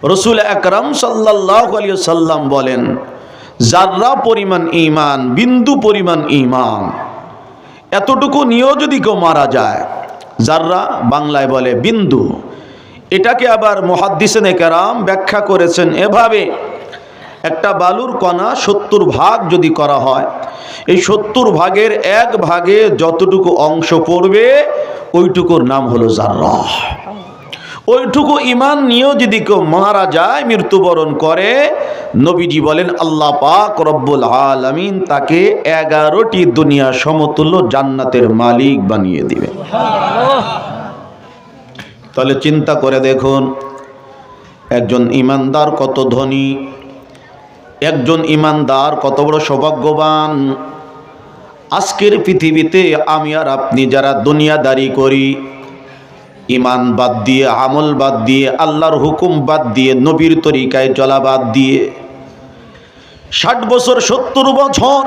রসুল আকরাম সাল্লাল্লাহু আলাইহি সাল্লাম বলেন, যাররা পরিমাণ ঈমান, বিন্দু পরিমাণ ঈমান, এতটুকু নিয়েও যদি কেউ মারা যায়, যাররা বাংলায় বলে বিন্দু, এটাকে আবার মুহাদ্দিসিনে কেরাম ব্যাখ্যা করেছেন এভাবে, একটা বালুর কণা 70 ভাগ যদি করা হয়, এই 70 ভাগের 1 ভাগে যতটুকু অংশ পড়বে ওইটুকুর নাম হলো যাররা। ওইটুকু ঈমান নিয়েও যদি কেউ মারা যায়, মৃত্যুবরণ করে, নবীজি বলেন আল্লাহ পাক রব্বুল আলামিন তাকে 11টি দুনিয়া সমতুল্য জান্নাতের মালিক বানিয়ে দিবেন। তাহলে চিন্তা করে দেখুন, একজন ঈমানদার কত ধনী, একজন ঈমানদার কত বড় সৌভাগ্যবান। আজকের পৃথিবীতে আমি আর আপনি যারা দুনিয়াদারি করি, ঈমান বাদ দিয়ে, আমল বাদ দিয়ে, আল্লাহর হুকুম বাদ দিয়ে, নবীর তরিকায় চলা বাদ দিয়ে 60 বছর 70 বছর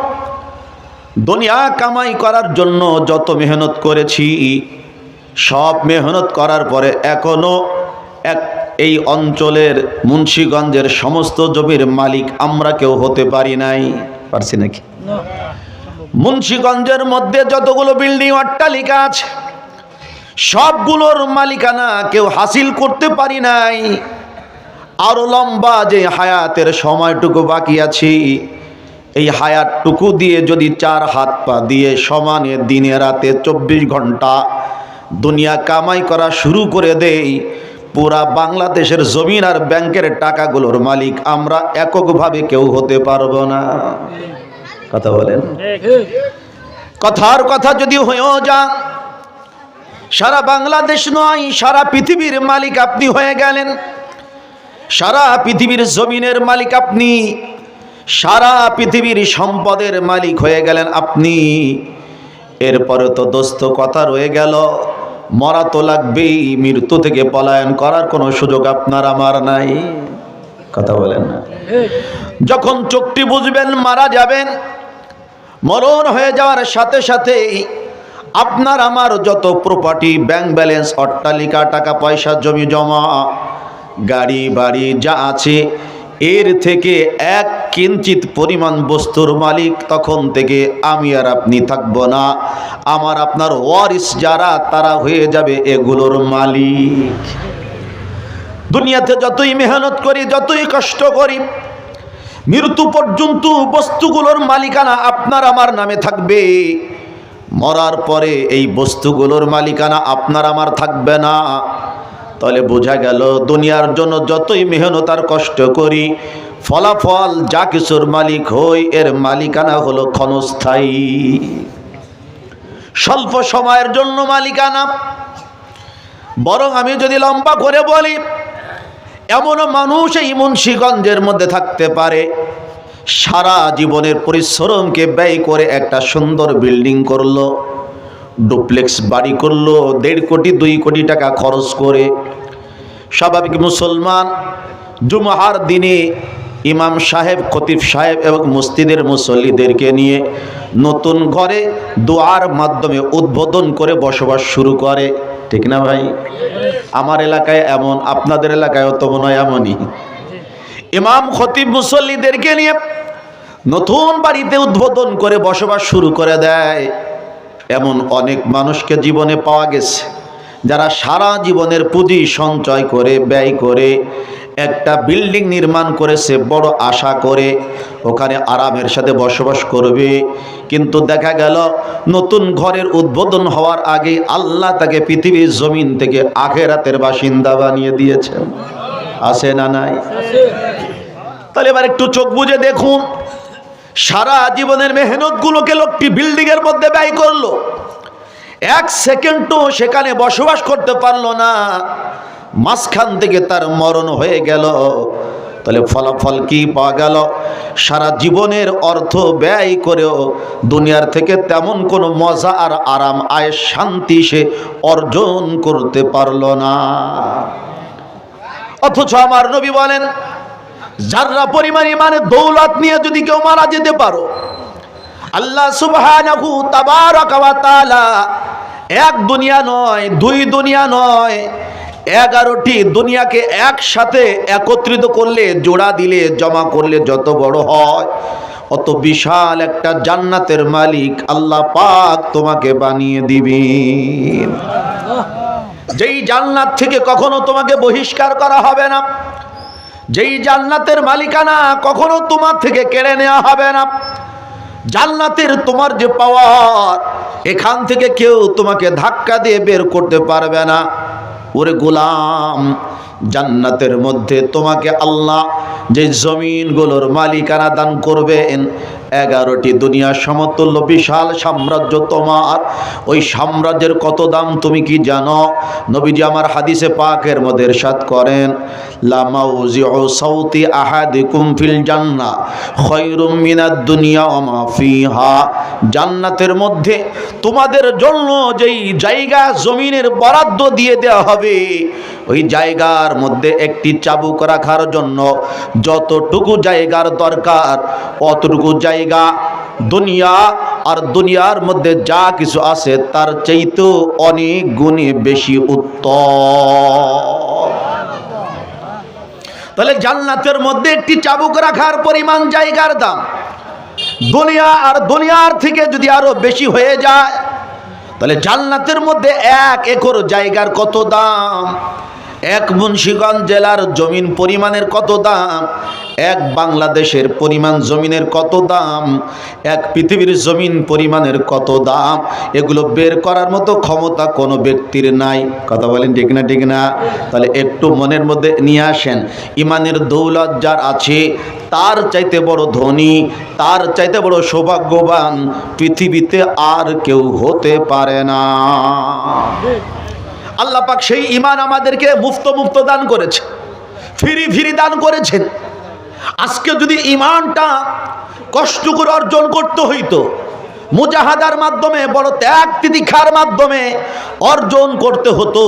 দুনিয়া কামাই করার জন্য যত মেহনত করেছি, সব মেহনত করার পরে এখনো এই অঞ্চলের মুন্সিগঞ্জের সমস্ত জমির মালিক আমরা কেউ হতে পারি নাই। পারছি নাকি? মুন্সিগঞ্জের মধ্যে যতগুলো বিল্ডিং অট্টালিকা আছে, সবগুলোর মালিকানা কেউ হাসিল করতে পারি নাই। আরো লম্বা যে হায়াতের সময়টুকু বাকি আছে, এই হায়াতটুকু দিয়ে যদি 4 হাত পা দিয়ে সমানে দিনে রাতে 24 ঘন্টা দুনিয়া কামাই করা শুরু করে দেই, পুরা বাংলাদেশের জমিন আর ব্যাংকের টাকাগুলোর মালিক আমরা এককভাবে কেউ হতে পারবো না। কথা বলেন? কথার কথা যদি হয়েও যান, সারা বাংলাদেশ নয়, সারা পৃথিবীর মালিক আপনি হয়ে গেলেন, সারা পৃথিবীর জমিনের মালিক আপনি, সারা পৃথিবীর সম্পদের মালিক হয়ে গেলেন আপনি। এরপরে তো দোস্ত কথা রয়ে গেল, মরা তো লাগবেই, মৃত্যু থেকে পলায়ন করার কোনো সুযোগ আপনার আমার নাই। কথা বলেন না? যখন চোখটি বুঝবেন মারা যাবেন, মরণ হয়ে যাওয়ার সাথে সাথে আপনার আমার যত প্রপার্টি, ব্যাংক ব্যালেন্স, অট্টালিকা, টাকা পয়সা, জমি জমা, গাড়ি বাড়ি যা আছে, এর থেকে 1 কিঞ্চিত পরিমাণ বস্তুর মালিক তখন থেকে আমি আর আপনি থাকবো না। আমার আপনার ওয়ারিস যারা, তারা হয়ে যাবে এগুলোর মালিক। দুনিয়াতে যতই মেহনত করি, যতই কষ্ট করি, মৃত্যু পর্যন্ত বস্তুগুলোর মালিকানা আপনার আমার নামে থাকবে। মরার পরে এই বস্তুগুলোর মালিকানা আপনার আমার থাকবে না। তাহলে বোঝা গেল, দুনিয়ার জন্য যতই মেহনত আর কষ্ট করি, ফলাফল যা কিছুর মালিক হই, এর মালিকানা হলো ক্ষণস্থায়ী, স্বল্প সময়ের জন্য মালিকানা। বরং আমি যদি লম্বা করে বলি, এমনও মানুষ এই মুন্সিগঞ্জের মধ্যে থাকতে পারে, সারা জীবনের পরিশ্রমকে ব্যয় করে একটা সুন্দর বিল্ডিং করলো, ডুপ্লেক্স বাড়ি করলো, 1.5 কোটি 2 কোটি টাকা খরচ করে। স্বাভাবিক মুসলমান জুমার দিনে ইমাম সাহেব, খতিব সাহেব এবং মসজিদের মুসল্লিদেরকে নিয়ে নতুন ঘরে দোয়ার মাধ্যমে উদ্বোধন করে বসবাস শুরু করে। ঠিক না ভাই? আমার এলাকায় এমন, আপনাদের এলাকায়ও তো মনে হয় এমনই। ইমাম খতিব মুসল্লিদেরকে নিয়ে নতুন বাড়িতে উদ্বোধন করে বসবাস শুরু করে দেয়। এমন অনেক মানুষকে জীবনে পাওয়া গেছে, যারা সারা জীবনের পুঁজি সঞ্চয় করে, ব্যয় করে একটা বিল্ডিং নির্মাণ করেছে, বড় আশা করে ওখানে আরামের সাথে বসবাস করবে। কিন্তু দেখা গেল নতুন ঘরের উদ্বোধন হওয়ার আগে আল্লাহ তাকে পৃথিবীর জমিন থেকে আখিরাতের বাসিন্দা বানিয়ে দিয়েছেন। আছে না নাই? তাহলে এবার একটু চোখ বুজে দেখুন, সারা জীবনের মেহনতগুলোকে লোকটি বিল্ডিং এর মধ্যে ব্যয় করলো, 1 সেকেন্ডও সেখানে বসবাস করতে পারলো না, মাঝখান থেকে তার মরণ হয়ে গেল। তাহলে ফলাফল কি পাওয়া গেল? সারা জীবনের অর্থ ব্যয় করেও দুনিয়ার থেকে তেমন কোনো মজা আর আরাম, আয়েশ, শান্তি সে অর্জন করতে পারলো না। অথচ আমার নবী বলেন, যারা পরিমাণ ইমানে দৌলত নিয়ে যদি কেউ মারা যেতে পারো, আল্লাহ সুবহানাহু তাবারাকা ওয়া তাআলা 1 দুনিয়া নয়, 2 দুনিয়া নয়, 11টি দুনিয়াকে একসাথে একত্রিত করলে, জোড়া দিলে, জমা করলে যত বড় হয়, অত বিশাল একটা জান্নাতের মালিক আল্লাহ পাক তোমাকে বানিয়ে দিবেন। যেই জান্নাত থেকে কখনো তোমাকে বহিষ্কার করা হবে না, যেই জান্নাতের মালিকানা কখনো তোমার থেকে কেড়ে নেওয়া হবে না, জান্নাতের তোমার যে পাওয়ার, এখান থেকে কেউ তোমাকে ধাক্কা দিয়ে বের করতে পারবে না। ওরে গোলাম, জান্নাতের মধ্যে তোমাকে আল্লাহ যে জমিনগুলোর মালিকানা দান করবেন, 11টি দুনিয়ার সমতুল্য বিশাল সাম্রাজ্য তোমার। ওই সাম্রাজ্যের কত দাম তুমি কি জানো? নবীজি আমার হাদিসে পাকের মধ্যে ইরশাদ করেন, লা মাউজিউ সাউতি আহাদিকুম ফিল জান্নাহ খায়রুম মিনাদ দুনিয়া ওয়া মা ফিহা। জান্নাতের মধ্যে তোমাদের জন্য যেই জায়গা জমিনের বরাদ্দ দিয়ে দেওয়া হবে, ওই জায়গার মধ্যে একটি চাবুক রাখার জন্য যতটুকু জায়গার দরকার, অতটুকু জায়গা দুনিয়া আর দুনিয়ার মধ্যে যা কিছু আছে তার চাইতেও অনেক গুণে বেশি উত্তম। তাহলে জান্নাতের মধ্যে একটি চাবুক রাখার পরিমাণ জায়গার দাম দুনিয়া আর দুনিয়ার থেকে যদি আরো বেশি হয়ে যায়, তাহলে জান্নাতের মধ্যে 1 একর জায়গার কত দাম, 1 মুন্সিগঞ্জ জেলার জমিন পরিমাণের কত দাম, 1 বাংলাদেশের পরিমাণ জমিনের কত দাম, 1 পৃথিবীর জমিন পরিমাণের কত দাম, এগুলো বের করার মতো ক্ষমতা কোনো ব্যক্তির নাই। কথা বলেন ঠিক না? ঠিক না? তাহলে একটু মনের মধ্যে নিয়ে আসেন, ইমানের দৌলত যার আছে তার চাইতে বড় ধনী, তার চাইতে বড় সৌভাগ্যবান পৃথিবীতে আর কেউ হতে পারে না। আল্লাহ পাক সেই ঈমান আমাদেরকে মুফত দান করেছে, ফ্রি দান করেছেন। আজকে যদি ঈমানটা কষ্ট করে অর্জন করতে হইতো, মুজাহাদার মাধ্যমে, বড় ত্যাগ তিতিক্ষার মাধ্যমে অর্জন করতে হতো,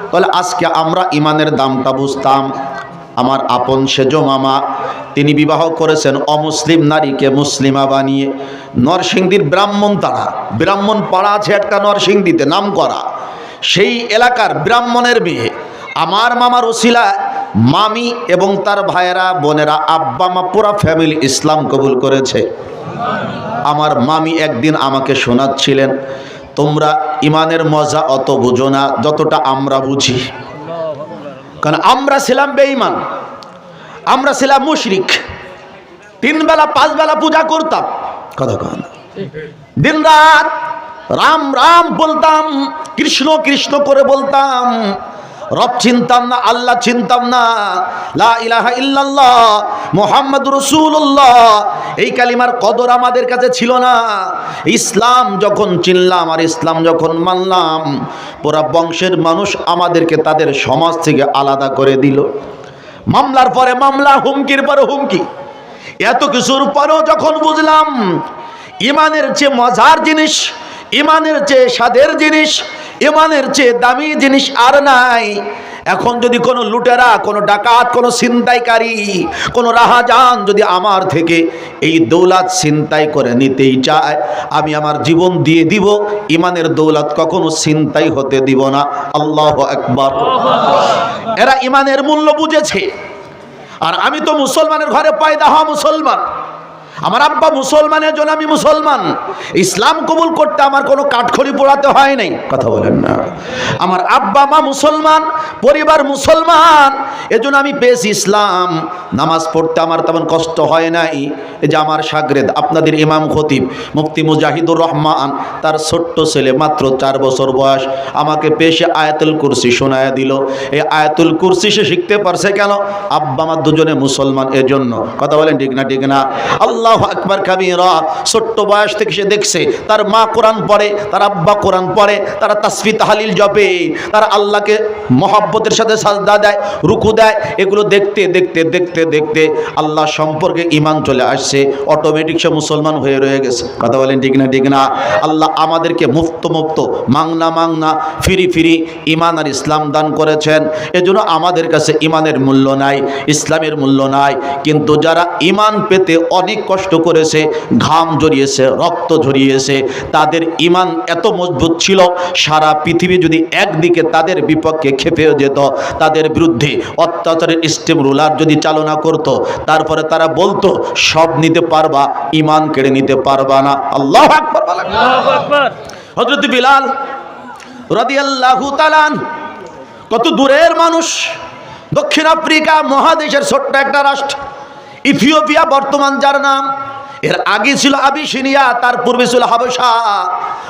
তাহলে আজকে আমরা ঈমানের দামটা বুঝতাম। আমার আপন সেজ মামা, তিনি বিবাহ করেছেন অমুসলিম নারীকে মুসলিমা বানিয়ে। নরসিংদীর ব্রাহ্মণ পাড়া আছে একটা নরসিংদীতে নাম করা, সেই এলাকার ব্রাহ্মণের মেয়ে। আমার মামার ওসিলা মামি এবং তার ভাইয়েরা বোনেরা আব্বা মা পুরা ফ্যামিলি ইসলাম কবুল করেছে। আমার মামি একদিন আমাকে শোনাচ্ছিলেন, তোমরা ইমানের মজা অত বুঝো না যতটা আমরা বুঝি। কারণ আমরা ছিলাম বেঈমান, আমরা ছিলাম মুশরিক, 3 বেলা 5 বেলা পূজা করতাম, কথা কন, দিন রাত রাম রাম বলতাম, কৃষ্ণ কৃষ্ণ করে বলতাম, রব চিনতাম না, আল্লাহ চিনতাম না, লা ইলাহা ইল্লাল্লাহ মুহাম্মাদুর রাসূলুল্লাহ এই কালিমার কদর আমাদের কাছে ছিল না। ইসলাম যখন চিনলাম আর ইসলাম যখন মানলাম, পুরা বংশের মানুষ আমাদেরকে তাদের সমাজ থেকে আলাদা করে দিল। মামলার পরে মামলা, হুমকির পরে হুমকি, এত কিছুর পরেও যখন বুঝলাম ইমানের চেয়ে মজার জিনিস, ইমানের চেয়ে স্বাদের জিনিস, ইমানের চেয়ে দামি জিনিস আর নাই। এখন যদি কোনো লুটেরা, কোনো ডাকাত, কোনো ছিনতাইকারী, কোনো রাহাজান যদি আমার থেকে এই দৌলত ছিনতাই করে নিতেই চায়, আমি আমার জীবন দিয়ে দিব, ইমানের দৌলত কখনো ছিনতাই হতে দিব না। আল্লাহু আকবার। এরা ইমানের মূল্য বুঝেছে। আর আমি তো মুসলমানের ঘরে পয়দা হওয়া মুসলমান, আমার আব্বা মুসলমানের জন্য আমি মুসলমান। ইসলাম কবুল করতে আমার কোনো কাঠখড়ি পোড়াতে হয় নাই, কথা বলেন না। আমার আব্বা মা মুসলমান, পরিবার মুসলমান, এজন্য আমি পেয়েছি ইসলাম। নামাজ পড়তে আমার তেমন কষ্ট হয় নাই। এই যে আমার শাগরেদ আপনাদের ইমাম খতিব মুফতি মুজাহিদুর রহমান, তার ছোট্ট ছেলে মাত্র 4 বছর বয়স, আমাকে পেশে আয়াতুল কুরসি শোনায়া দিল। এই আয়াতুল কুরসি সে শিখতে পারছে কেন? আব্বা মা দুজনে মুসলমান, এজন্য। কথা বলেন ঠিক না? ঠিক না? আল্লাহু আকবার কাবীরা। ছোট্ট বয়স থেকে সে দেখছে তার মা কোরআন পড়ে, তার আব্বা কোরআন পড়ে, তারা তাসবিহ তাহলিল জপে, তারা আল্লাহকে মহব্বতের সাথে সাজদা দেয়, রুকু দেয়। এগুলো দেখতে দেখতে দেখতে দেখতে আল্লাহ সম্পর্কে ঈমান চলে আসছে, অটোমেটিক সে মুসলমান হয়ে রয়ে গেছে। কথা বলেন ঠিক না? ঠিক না? আল্লাহ আমাদেরকে মুফত মাংনা ফ্রি ঈমান আর ইসলাম দান করেছেন। এজন্য আমাদের কাছে ঈমানের মূল্য নাই, ইসলামের মূল্য নাই। কিন্তু যারা ঈমান পেতে অনেক কষ্ট কষ্ট করেছে, ঘাম ঝরিয়েছে, রক্ত ঝরিয়েছে, তাদের ঈমান এত মজবুত ছিল, সারা পৃথিবী যদি একদিকে তাদের বিপক্ষে খেপেও যেত, তাদের বিরুদ্ধে অত্যাচারের স্টিম রুলার যদি চালনা করত, তারপরে তারা বলতো সব নিতে পারবা, ঈমান কেড়ে নিতে পারবা না। আল্লাহু আকবার। আল্লাহু আকবার। হযরত বিলাল রাদিয়াল্লাহু তাআলা কত দূরের মানুষ, দক্ষিণ আফ্রিকা মহাদেশের ছোট্ট একটা রাষ্ট্র ইথিওপিয়া বর্তমান যার নাম, এর আগে ছিল আবিসিনিয়া, তার পূর্বে ছিল হাবশা,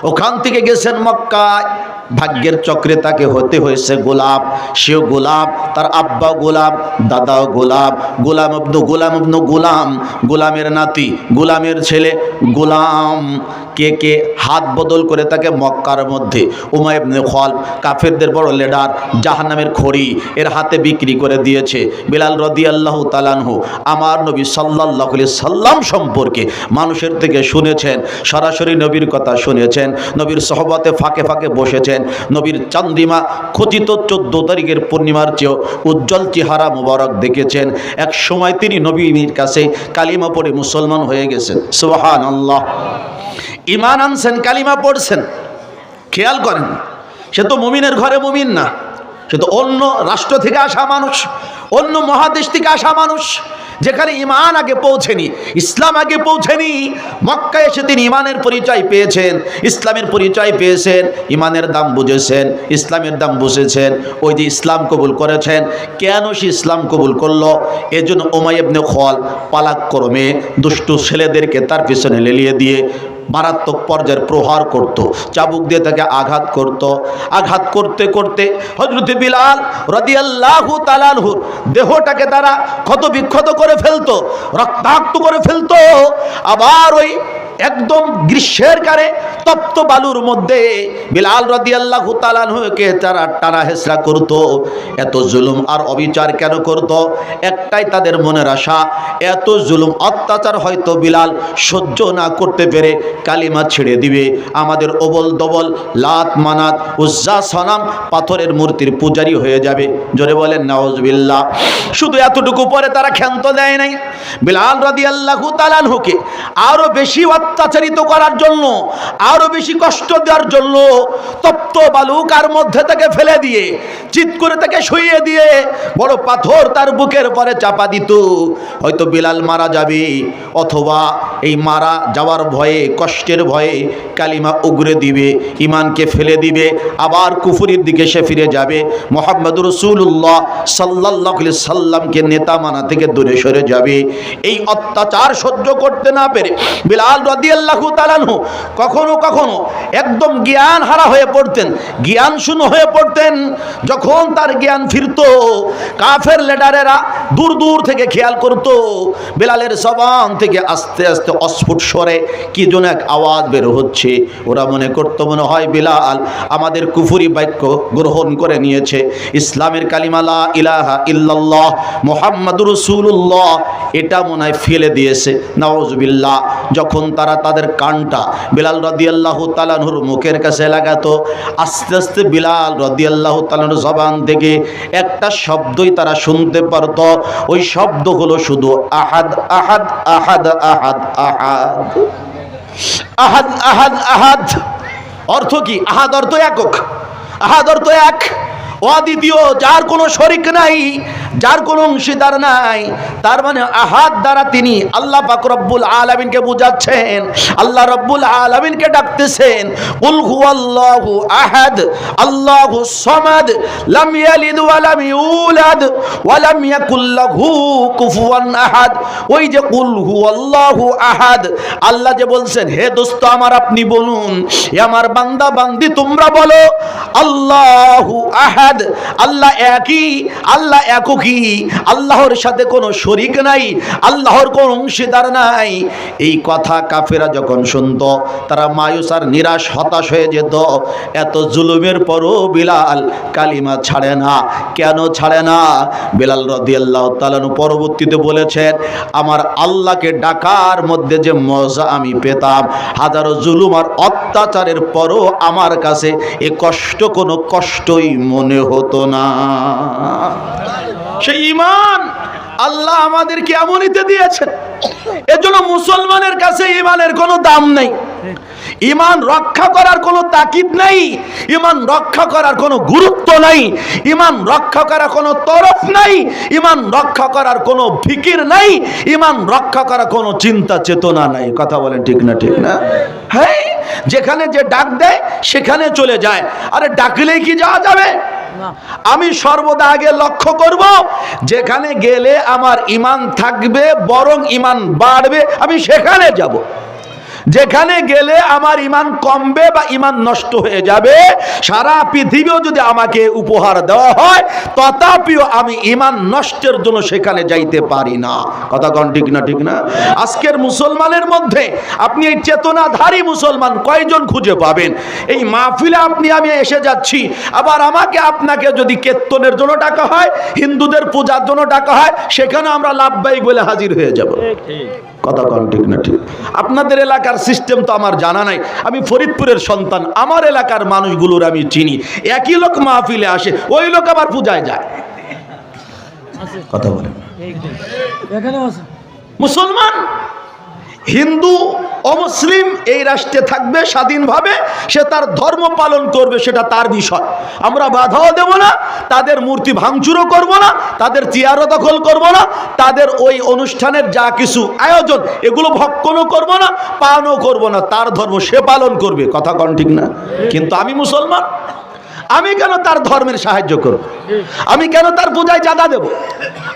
ওখান থেকে গেছেন মক্কায়। ভাগ্যের চক্রে তাকে হতে হয়েছে গোলাম, সেও গোলাম, তার আব্বা গোলাম, দাদাও গোলাম, গোলাম ইবনু গোলাম, গোলামের নাতি, গোলামের ছেলে গোলাম, কে হাত বদল করে তাকে মক্কার মধ্যে উমাইয়া ইবনে খালদ, কাফেরদের বড় লিডার, জাহান্নামের খড়ি, এর হাতে বিক্রি করে দিয়েছে। বিলাল রাদিয়াল্লাহু তাআলা আনহু আমার নবী সাল্লাল্লাহু আলাইহি সাল্লাম সম্পর্কে মানুষের থেকে শুনেছেন, সরাসরি নবীর কথা শুনেছেন, নবীর সহবতে ফাঁকে ফাঁকে বসেছেন, নবীর চান্দিমা খচিত 14 তারিখের পূর্ণিমার চেয়েও উজ্জ্বল চেহারা মুবারক দেখেছেন। এক সময় তিনি নবীর কাছে কালিমা পড়ে মুসলমান হয়ে গেছেন। সুবহানাল্লাহ। ঈমান আনছেন, কালিমা পড়ছেন। খেয়াল করেন, সে তো মুমিনের ঘরে মুমিন না, সে তো অন্য রাষ্ট্র থেকে আসা মানুষ, অন্য মহাদেশ থেকে আসা মানুষ, যেখানে ঈমান আগে পৌঁছেনি, ইসলাম আগে পৌঁছেনি। মক্কায় এসে তিনি ঈমানের পরিচয় পেয়েছেন, ইসলামের পরিচয় পেয়েছেন, ঈমানের দাম বুঝেছেন, ইসলামের দাম বুঝেছেন। ওই যে ইসলাম কবুল করেছেন, কেন সে ইসলাম কবুল করলো? এজন্য উমাইয়া ইবনে খালদ পালাক্রমে দুষ্টু ছেলেদেরকে তার পিছনে লেলিয়ে দিয়ে মারাত্মক পর্যায়ের প্রহার করত, চাবুক দিয়ে তাকে আঘাত করত। আঘাত করতে করতে হযরত বিলাল রাদিয়াল্লাহু তাআলা আনহুর দেহটাকে তারা ক্ষত বিক্ষত করে ফেলতো, রক্তাক্ত করে ফেলতো। আবার ওই একদম গ্রীষ্মের কারে তপ্ত বালুর মধ্যে বিলাল রাদিয়াল্লাহু তাআলা আনহুকে তারা টানা হেঁচড়া করত। এত জুলুম আর অবিচার কেন করত? একটাই তাদের মনের আশা, এত জুলুম অত্যাচার হয়তো বিলাল সহ্য না করতে পেরে কালিমা ছেড়ে দিবে, আমাদের ওবল দবল লাত মানাত উজ্জা সনাম পাথরের মূর্তির পূজারী হয়ে যাবে। জোরে বলেন নাউজুবিল্লাহ। শুধু এতটুকু পরে তারা ক্ষান্ত দেয় নাই, বিলাল রাদিয়াল্লাহু তাআলা আনহুকে আরো বেশি অত্যাচারিত করার জন্য, আরো বেশি কষ্ট দেওয়ার জন্য তপ্ত বালুকার মধ্যে তাকে ফেলে দিয়ে, চিৎ করে তাকে শুইয়ে দিয়ে বড় পাথর তার বুকের পরে চাপা দিত। হয়তো বিলাল মারা যাবে, অথবা এই মারা যাওয়ার ভয়ে, কষ্টের ভয়ে কালিমা উগরে দিবে, ঈমানকে ফেলে দিবে, আবার কুফরির দিকে সে ফিরে যাবে, মুহাম্মদুর রাসূলুল্লাহ সাল্লাল্লাহু আলাইহি সাল্লামকে নেতা মানা থেকে দূরে সরে যাবে। এই অত্যাচার সহ্য করতে না পেরে বিলাল রাদিয়াল্লাহু তাআলা আনহু কখনো কখনো একদম জ্ঞান হারা হয়ে পড়তেন, জ্ঞান শূন্য হয়ে পড়তেন। যখন তার জ্ঞান ফিরতো, কাফের লিডারেরা দূর দূর থেকে খেয়াল করত, বিলালের জবান থেকে আস্তে আস্তে অস্ফুট স্বরে কি যেন এক আওয়াজ বের হচ্ছে। ওরা মনে করতো মনে হয় বিলাল আমাদের কুফরি বাক্য গ্রহণ করে নিয়েছে, ইসলামের কালিমা লা ইলাহা ইল্লাল্লাহ মুহাম্মাদুর রাসূলুল্লাহ এটা মনে হয় ফেলে দিয়েছে। নাউজুবিল্লাহ। যখন তারা তাদের কানটা বিলাল রাদিয়াল্লাহু তাআলা আনহুর মুখের কাছে লাগাতো, আস্তে আস্তে বিলাল রাদিয়াল্লাহু তাআলা আনহুর জবান থেকে একটা শব্দই তারা শুনতে পারত। ওই শব্দ হলো শুধু আহাদ আহাদ আহাদ আহাদ আহাদ আহাদ আহাদ আহাদ। অর্থ কি? আহাদ অর্থ একক, আহাদ অর্থ এক, অদ্বিতীয়, যার কোনো শরিক নাই, যার কোনো অংশীদার নাই। তার মানে আহাদ দ্বারা তিনি আল্লাহ পাক রব্বুল আলামিনকে বুঝাচ্ছেন, আল্লাহ রব্বুল আলামিনকে ডাকতেছেন। কুল হুয়াল্লাহু আহাদ আল্লাহুস সামাদ লাম ইয়ালিদ ওয়া লাম ইউলাদ ওয়া লাম ইয়াকুল লাহু কুফুয়ান আহাদ। ওই যে কুল হুয়াল্লাহু আহাদ, আল্লাহ যে বলছেন হে দোস্ত আমার আপনি বলুন, হে আমার বান্দা বান্দি তোমরা বলো আল্লাহু আহাদ, আল্লাহ একই, আল্লাহ একই, আল্লাহর সাথে কোনো শরীক নাই, আল্লাহর কোনো অংশীদার নাই। এই কথা কাফেরা যখন শুনতো তারা মায়ুস আর নিরাশ হতাশ হয়ে যেত। এত জুলুমের পরও বিলাল কালিমা ছাড়ে না। কেন ছাড়ে না? বিলাল রাদিয়াল্লাহু তাআলা পরবর্তীতে বলেছেন, আমার আল্লাহকে ডাকার মধ্যে যে মজা আমি পেতাম, হাজারো জুলুম আর অত্যাচারের পরও আমার কাছে এ কষ্ট কোনো কষ্টই মনে হতো না। সেই ঈমান আল্লাহ আমাদেরকে এমনইতে দিয়েছেন। এজন্য মুসলমানের কাছে ইমানের কোনো দাম নেই, ইমান রক্ষা করার কোনো তাকিদ নেই, ইমান রক্ষা করার কোনো গুরুত্ব নাই, ইমান রক্ষা করার কোনো তরফ নাই, ইমান রক্ষা করার কোনো ফিকির নাই, ইমান রক্ষা করার কোনো চিন্তা চেতনা নাই। কথা বলেন ঠিক না? ঠিক না? হ্যাঁ, যেখানে যে ডাক দেয় সেখানে চলে যায়। আরে ডাকলেই কি যাওয়া যাবে? আমি সর্বদা আগে লক্ষ্য করব, যেখানে গেলে আমার ঈমান থাকবে, বরং ঈমান বাড়বে, আমি সেখানে যাব। যেখানে গেলে আমার ঈমান কমবে বা ঈমান নষ্ট হয়ে যাবে, সারা পৃথিবীও যদি আমাকে উপহার দেওয়া হয়, তথাপিও আমি ঈমান নষ্টের জন্য সেখানে যাইতে পারি না। কথা কোন ঠিক না? ঠিক না? আজকের মুসলমানের মধ্যে আপনি এই চেতনাধারী মুসলমান কয়জন খুঁজে পাবেন? এই মাহফিলে আপনি আমি এসে যাচ্ছি, আবার আমাকে আপনাকে যদি কীর্তনের জন্য ডাকা হয়, হিন্দুদের পূজার জন্য ডাকা হয়, সেখানে আমরা লাভবাহিক বলে হাজির হয়ে যাব। কথা কোন ঠিক না? ঠিক। আপনাদের এলাকার সিস্টেম তো আমার জানা নাই, আমি ফরিদপুরের সন্তান, আমার এলাকার মানুষগুলোর আমি চিনি। একই লোক মাহফিলে আসে, ওই লোক আবার পূজায় যায়। কথা বলেন। মুসলমান, হিন্দু, অমুসলিম এই রাষ্ট্রে থাকবে স্বাধীনভাবে, সে তার ধর্ম পালন করবে, সেটা তার বিষয়। আমরা বাধাও দেব না, তাদের মূর্তি ভাঙচুরও করব না, তাদের চেয়ারও দখল করব না, তাদের ওই অনুষ্ঠানের যা কিছু আয়োজন এগুলো ভক্ষণও করব না, পালনও করব না। তার ধর্ম সে পালন করবে। কথা কোন ঠিক না? কিন্তু আমি মুসলমান, আমি কেন তার ধর্মের সাহায্য করব? আমি কেন তার পূজায় চাঁদা দেব?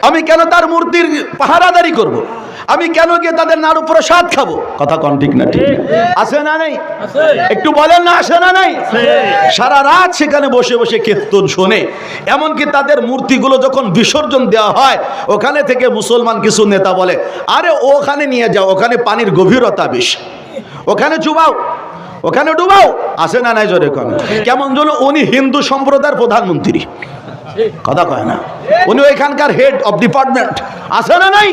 আমি কেন তার মূর্তির পাহারাদারি করব? আমি কেন গিয়ে তাদের নাড়ু প্রসাদ খাবো? কথা কোন ঠিক না? ঠিক আছে না? নাই? একটু বলেন না, আসে না? নাই? সারা রাত সেখানে বসে বসে কীর্তন শোনে। এমনকি তাদের মূর্তিগুলো যখন বিসর্জন দেওয়া হয়, ওখানে থেকে মুসলমান কিছু নেতা বলে, আরে ওখানে নিয়ে যাও, ওখানে পানির গভীরতা বেশি, ওখানে চুবাও, ওখানে ডুবাও। আসে না? নাই? জোরে কোন। কেমন যেন উনি হিন্দু সম্প্রদায়ের প্রধানমন্ত্রী। কথা কয় না? উনি ওইখানকার হেড অফ ডিপার্টমেন্ট। আছে না? নাই?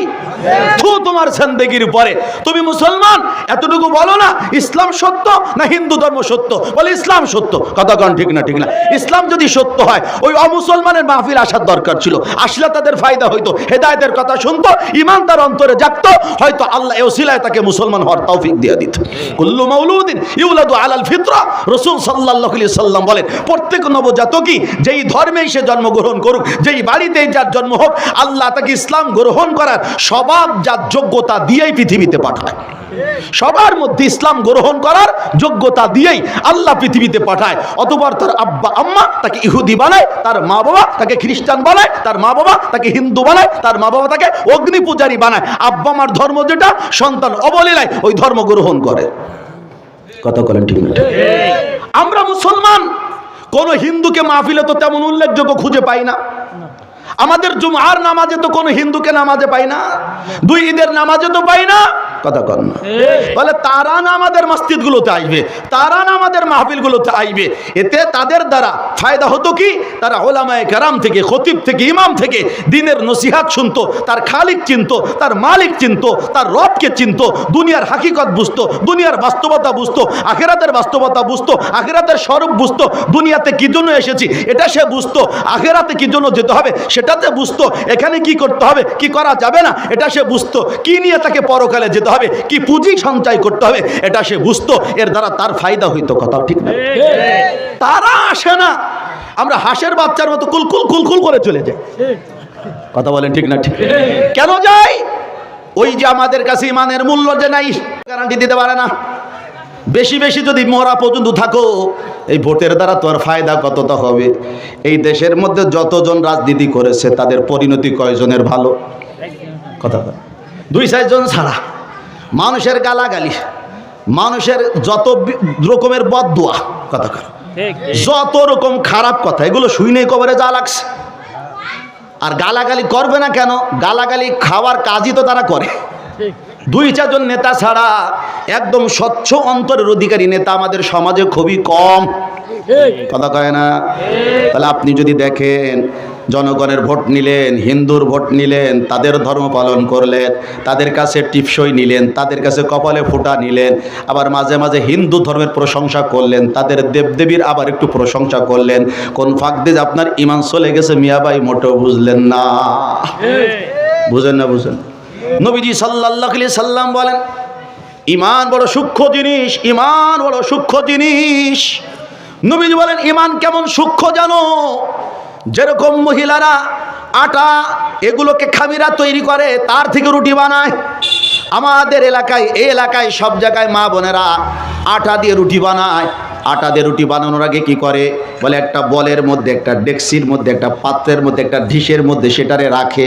তোমার জিন্দেগির উপরে তুমি মুসলমান, এতটুকু বলো না ইসলাম সত্য না হিন্দু ধর্ম সত্য? বলে ইসলাম সত্য। কথা কোন ঠিক না? ঠিক না? ইসলাম যদি সত্য হয়, ওই অমুসলমানের মাহফিল আসার দরকার ছিল। আসলে তাদের ফায়দা হইতো, হেদায়েতের কথা শুনতো, ঈমান তার অন্তরে জাগতো, হয়তো আল্লাহ এই ওসিলায় তাকে মুসলমান হওয়ার তৌফিক দিয়ে দিত। কুল্লু মাউলুদিন ইউলাদু আলাল ফিতরা, রাসূল সাল্লাল্লাহু আলাইহি সাল্লাম বলেন, প্রত্যেক নবজাতকই যেই ধর্মেই সে জন্মগ্রহণ করুক, যেই বাড়িতেই যার জন্ম হোক, আল্লাহ তাকে ইসলাম গ্রহণ করার স্বভাব যার যোগ্যতা দিয়েই পৃথিবীতে পাঠায়। সবার মধ্যে ইসলাম গ্রহণ করার যোগ্যতা দিয়েই আল্লাহ পৃথিবীতে পাঠায়। অতঃপর তার আব্বা আম্মা তাকে ইহুদি বানায়, তার মা বাবা তাকে খ্রিস্টান বানায়, তার মা বাবা তাকে হিন্দু বানায়, তার মা বাবা তাকে অগ্নি পূজারী বানায়। আব্বা মার ধর্ম যেটা, সন্তান অবলীলায় ওই ধর্ম গ্রহণ করে। কথা বলেন ঠিক না? আমরা মুসলমান, কোন হিন্দুকে মাহফিলে তো তেমন উল্লেখযোগ্য খুঁজে পাই না। আমাদের জুমার নামাজে তো কোনো হিন্দুকে নামাজে পাই না, দুই ঈদের নামাজে তো পাই না। কথা কন না? বলে তারা না আমাদের মসজিদগুলোতে আসবে, তারা না আমাদের মাহফিলগুলোতে আসবে। এতে তাদের দ্বারা ফায়দা হতো কি? তারা ওলামায়ে কেরাম থেকে, খতিব থেকে, ইমাম থেকে দ্বীনের নসিহত শুনতো, তার খালিক চিনতো, তার মালিক চিনতো, তার রবকে চিনতো, দুনিয়ার হাকিকত বুঝতো, দুনিয়ার বাস্তবতা বুঝতো, আখিরাতের বাস্তবতা বুঝতো, আখিরাতের স্বরূপ বুঝতো, দুনিয়াতে কি জন্য এসেছি এটা সে বুঝতো, আখিরাতে কি জন্য যেতে হবে সেটাতে বুঝতো, এখানে কি করতে হবে কি করা যাবে না এটা সে বুঝতো, কি নিয়ে তাকে পরকালে যেতে হবে, কি পুঁজি সঞ্চয় করতে হবে এটা সে বুঝতো। এর দ্বারা তার ফায়দা হইতো। কথা ঠিক না? তারা আসে না, আমরা হাঁসের বাচ্চার মতো কুলকুল কুলকুল করে চলে যাই। কথা বলেন ঠিক না? ঠিক। কেন যাই? ওই যে আমাদের কাছে ইমানের মূল্য যে নাই, গ্যারান্টি দিতে পারে না। বেশি বেশি যদি মরা পর্যন্ত থাকো, এই ভোটের দ্বারা তোমার ফায়দা কতটা হবে? এই দেশের মধ্যে যতজন রাজনীতি করেছে তাদের পরিণতি কয়জনের ভালো? কথা দুই চারজন ছাড়া। মানুষের গালাগালি, মানুষের যত রকমের বদদুয়া, কথা যত রকম খারাপ কথা, এগুলো শুনেই কবরে যা লাগছে। আর গালাগালি করবে না কেন? গালাগালি খাওয়ার কাজই তো তারা করে। দুই চারজন নেতা ছাড়া একদম স্বচ্ছ অন্তরের অধিকারী নেতা আমাদের সমাজে খুবই কম। কথা কয় না? তাহলে আপনি যদি দেখেন, জনগণের ভোট নিলেন, হিন্দুর ভোট নিলেন, তাদের ধর্ম পালন করলেন, তাদের কাছে টিপসই নিলেন, তাদের কাছে কপালে ফোঁটা নিলেন, আবার মাঝে মাঝে হিন্দু ধর্মের প্রশংসা করলেন, তাদের দেবদেবীর আবার একটু প্রশংসা করলেন, কোন ফাঁক দিয়ে আপনার ইমান চলে গেছে মিয়া ভাই মোটেও বুঝলেন না। বুঝেন না বুঝেন? নবীজি সাল্লাল্লাহু আলাইহি সাল্লাম বলেন, ঈমান বড় সূক্ষ্ম জিনিস, ঈমান বড় সূক্ষ্ম জিনিস। নবীজি বলেন, ঈমান কেমন সূক্ষ্ম জানো? যেরকম মহিলারা আটা এগুলোকে খামিরা তৈরি করে, তার থেকে রুটি বানায়। আমাদের এলাকায়, এই এলাকায় সব জায়গায় মা বোনেরা আটা দিয়ে রুটি বানায়। আটা দিয়ে রুটি বানানোর আগে কি করে বলে, একটা বলের মধ্যে, একটা ডেক্সির মধ্যে, একটা পাত্রের মধ্যে, একটা ডিশের মধ্যে সেটারে রাখে,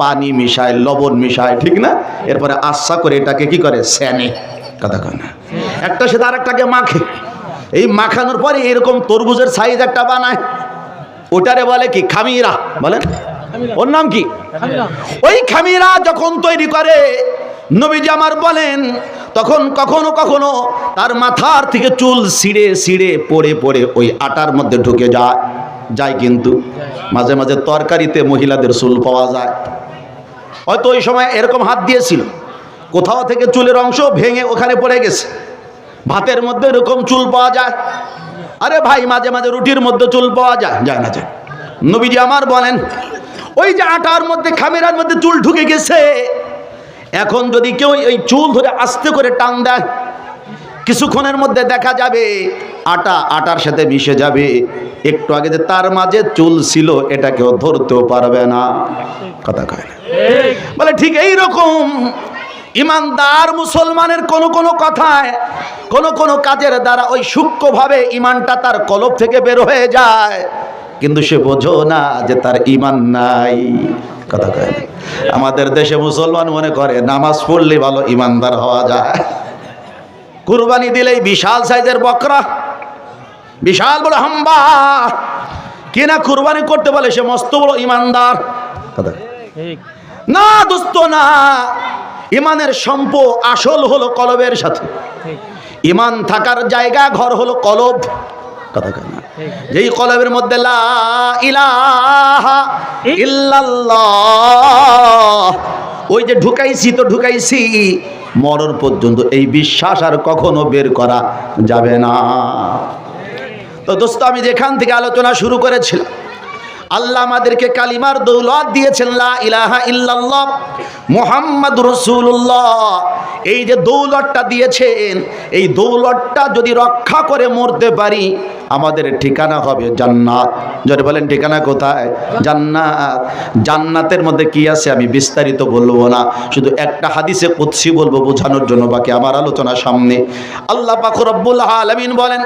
পানি মিশায়, লবণ মিশায়, ঠিক না? এরপরে আচ্ছা করে এটাকে কি করে, স্যানে, কথা কয় না, একটা সাথে আরেকটাকে মাখে। এই মাখানোর পরে এরকম তরমুজের সাইজ একটা বানায়, ওটারে বলে কি, খামিরা বলেন। ওর নাম কি? ওই খামিরা যখন তৈরি করে নবীজি আমার বলেন, তখন কখনো কখনো তার মাথার থেকে চুল ছিঁড়ে ছিঁড়ে পড়ে পড়ে ওই আটার মধ্যে ঢুকে যায়। কিন্তু মাঝে মাঝে তরকারিতে মহিলাদের চুল পাওয়া যায়। হয়তো ওই সময় এরকম হাত দিয়েছিল, কোথাও থেকে চুলের অংশ ভেঙে ওখানে পড়ে গেছে। ভাতের মধ্যে এরকম চুল পাওয়া যায়। আরে ভাই, মাঝে মাঝে রুটির মধ্যে চুল পাওয়া যায় না যায়? নবীজি আমার বলেন, ওই যে আটার মধ্যে, খামিরার মধ্যে চুল ঢুকে গেছে, এখন যদি কেউ ওই চুল ধরে আস্তে করে টান দেয়, কিছুক্ষণের মধ্যে দেখা যাবে আটার সাথে মিশে যাবে। একটু আগে যে তার মাঝে চুল ছিল, এটা কেউ ধরতেও পারবে না, কথা কয় না? বলে ঠিক এইরকম ইমানদার মুসলমানের কোনো কথায়, কোনো কাজের দ্বারা ওই সূক্ষ্মভাবে ইমানটা তার কলব থেকে বের হয়ে যায়, কিন্তু সে বোঝো না যে তার ইমান নাই, কথা কয় না? আমাদের দেশে মুসলমান মনে করে নামাজ পড়লে ভালো ইমানদার হওয়া যায়। কুরবানি দিলেই বিশাল সাইজের বকরা, বিশাল বড় হাম্বা কিনা কুরবানি করতে বলে সে মস্ত বড় ইমানদার, কথা না দোস্ত না। ইমানের সম্পর্ক আসল হলো কলবের সাথে। ইমান থাকার জায়গা, ঘর হলো কলব, কথা কয় না? যেই কলবের মধ্যে লা ইলাহা ইল্লাল্লাহ, ওই যে ঢুকাইছি তো ঢুকাইছি, মরণ পর্যন্ত এই বিশ্বাস আর কখনো বের করা যাবে না। তো দোস্ত, আমি যেখান থেকে আলোচনা শুরু করেছিলাম, আল্লাহ আমাদেরকে কালিমার দৌলত দিয়েছেন, লা ইলাহা ইল্লাল্লাহ মুহাম্মাদুর রাসূলুল্লাহ। এই যে দৌলতটা দিয়েছেন, এই দৌলতটা যদি রক্ষা করে মরতে পারি, আমাদের ঠিকানা হবে জান্নাত। যদি বলেন ঠিকানা কোথায়? জান্নাত। জান্নাতের মধ্যে কি আছে আমি বিস্তারিত বলবো না, শুধু একটা হাদিসে কুদসি বলবো বোঝানোর জন্য, বাকি আমার আলোচনা সামনে। আল্লাহ পাক রব্বুল আলামিন বলেন,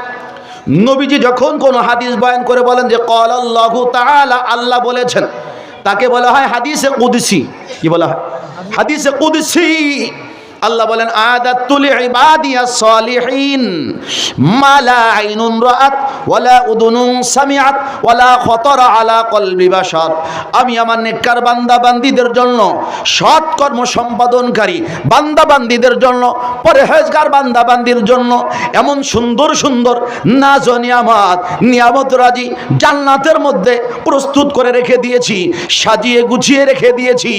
নবীজি যখন কোন হাদিস বয়ান করে বলেন যে ক্বালা আল্লাহু তাআলা, আল্লাহ বলেছেন, তাকে বলা হয় হাদিসে কুদসি। কি বলা হয়? হাদিসে কুদসি। আল্লাহ বলেন, আদাতুল ইবাদিয়াস সালিহিন মা লা আইনুন রাআত ওয়ালা উযুনুন সামিআত ওয়ালা খাতারা আলা কলবি বাশার। আমি আমার নেককার বান্দা বান্দীদের জন্য, সৎ কর্ম সম্পাদনকারী বান্দা বান্দীদের জন্য, পরহেজগার বান্দা বান্দীর জন্য এমন সুন্দর সুন্দর নাজ ও নিয়ামত রাজি জান্নাতের মধ্যে প্রস্তুত করে রেখে দিয়েছি, সাজিয়ে গুছিয়ে রেখে দিয়েছি,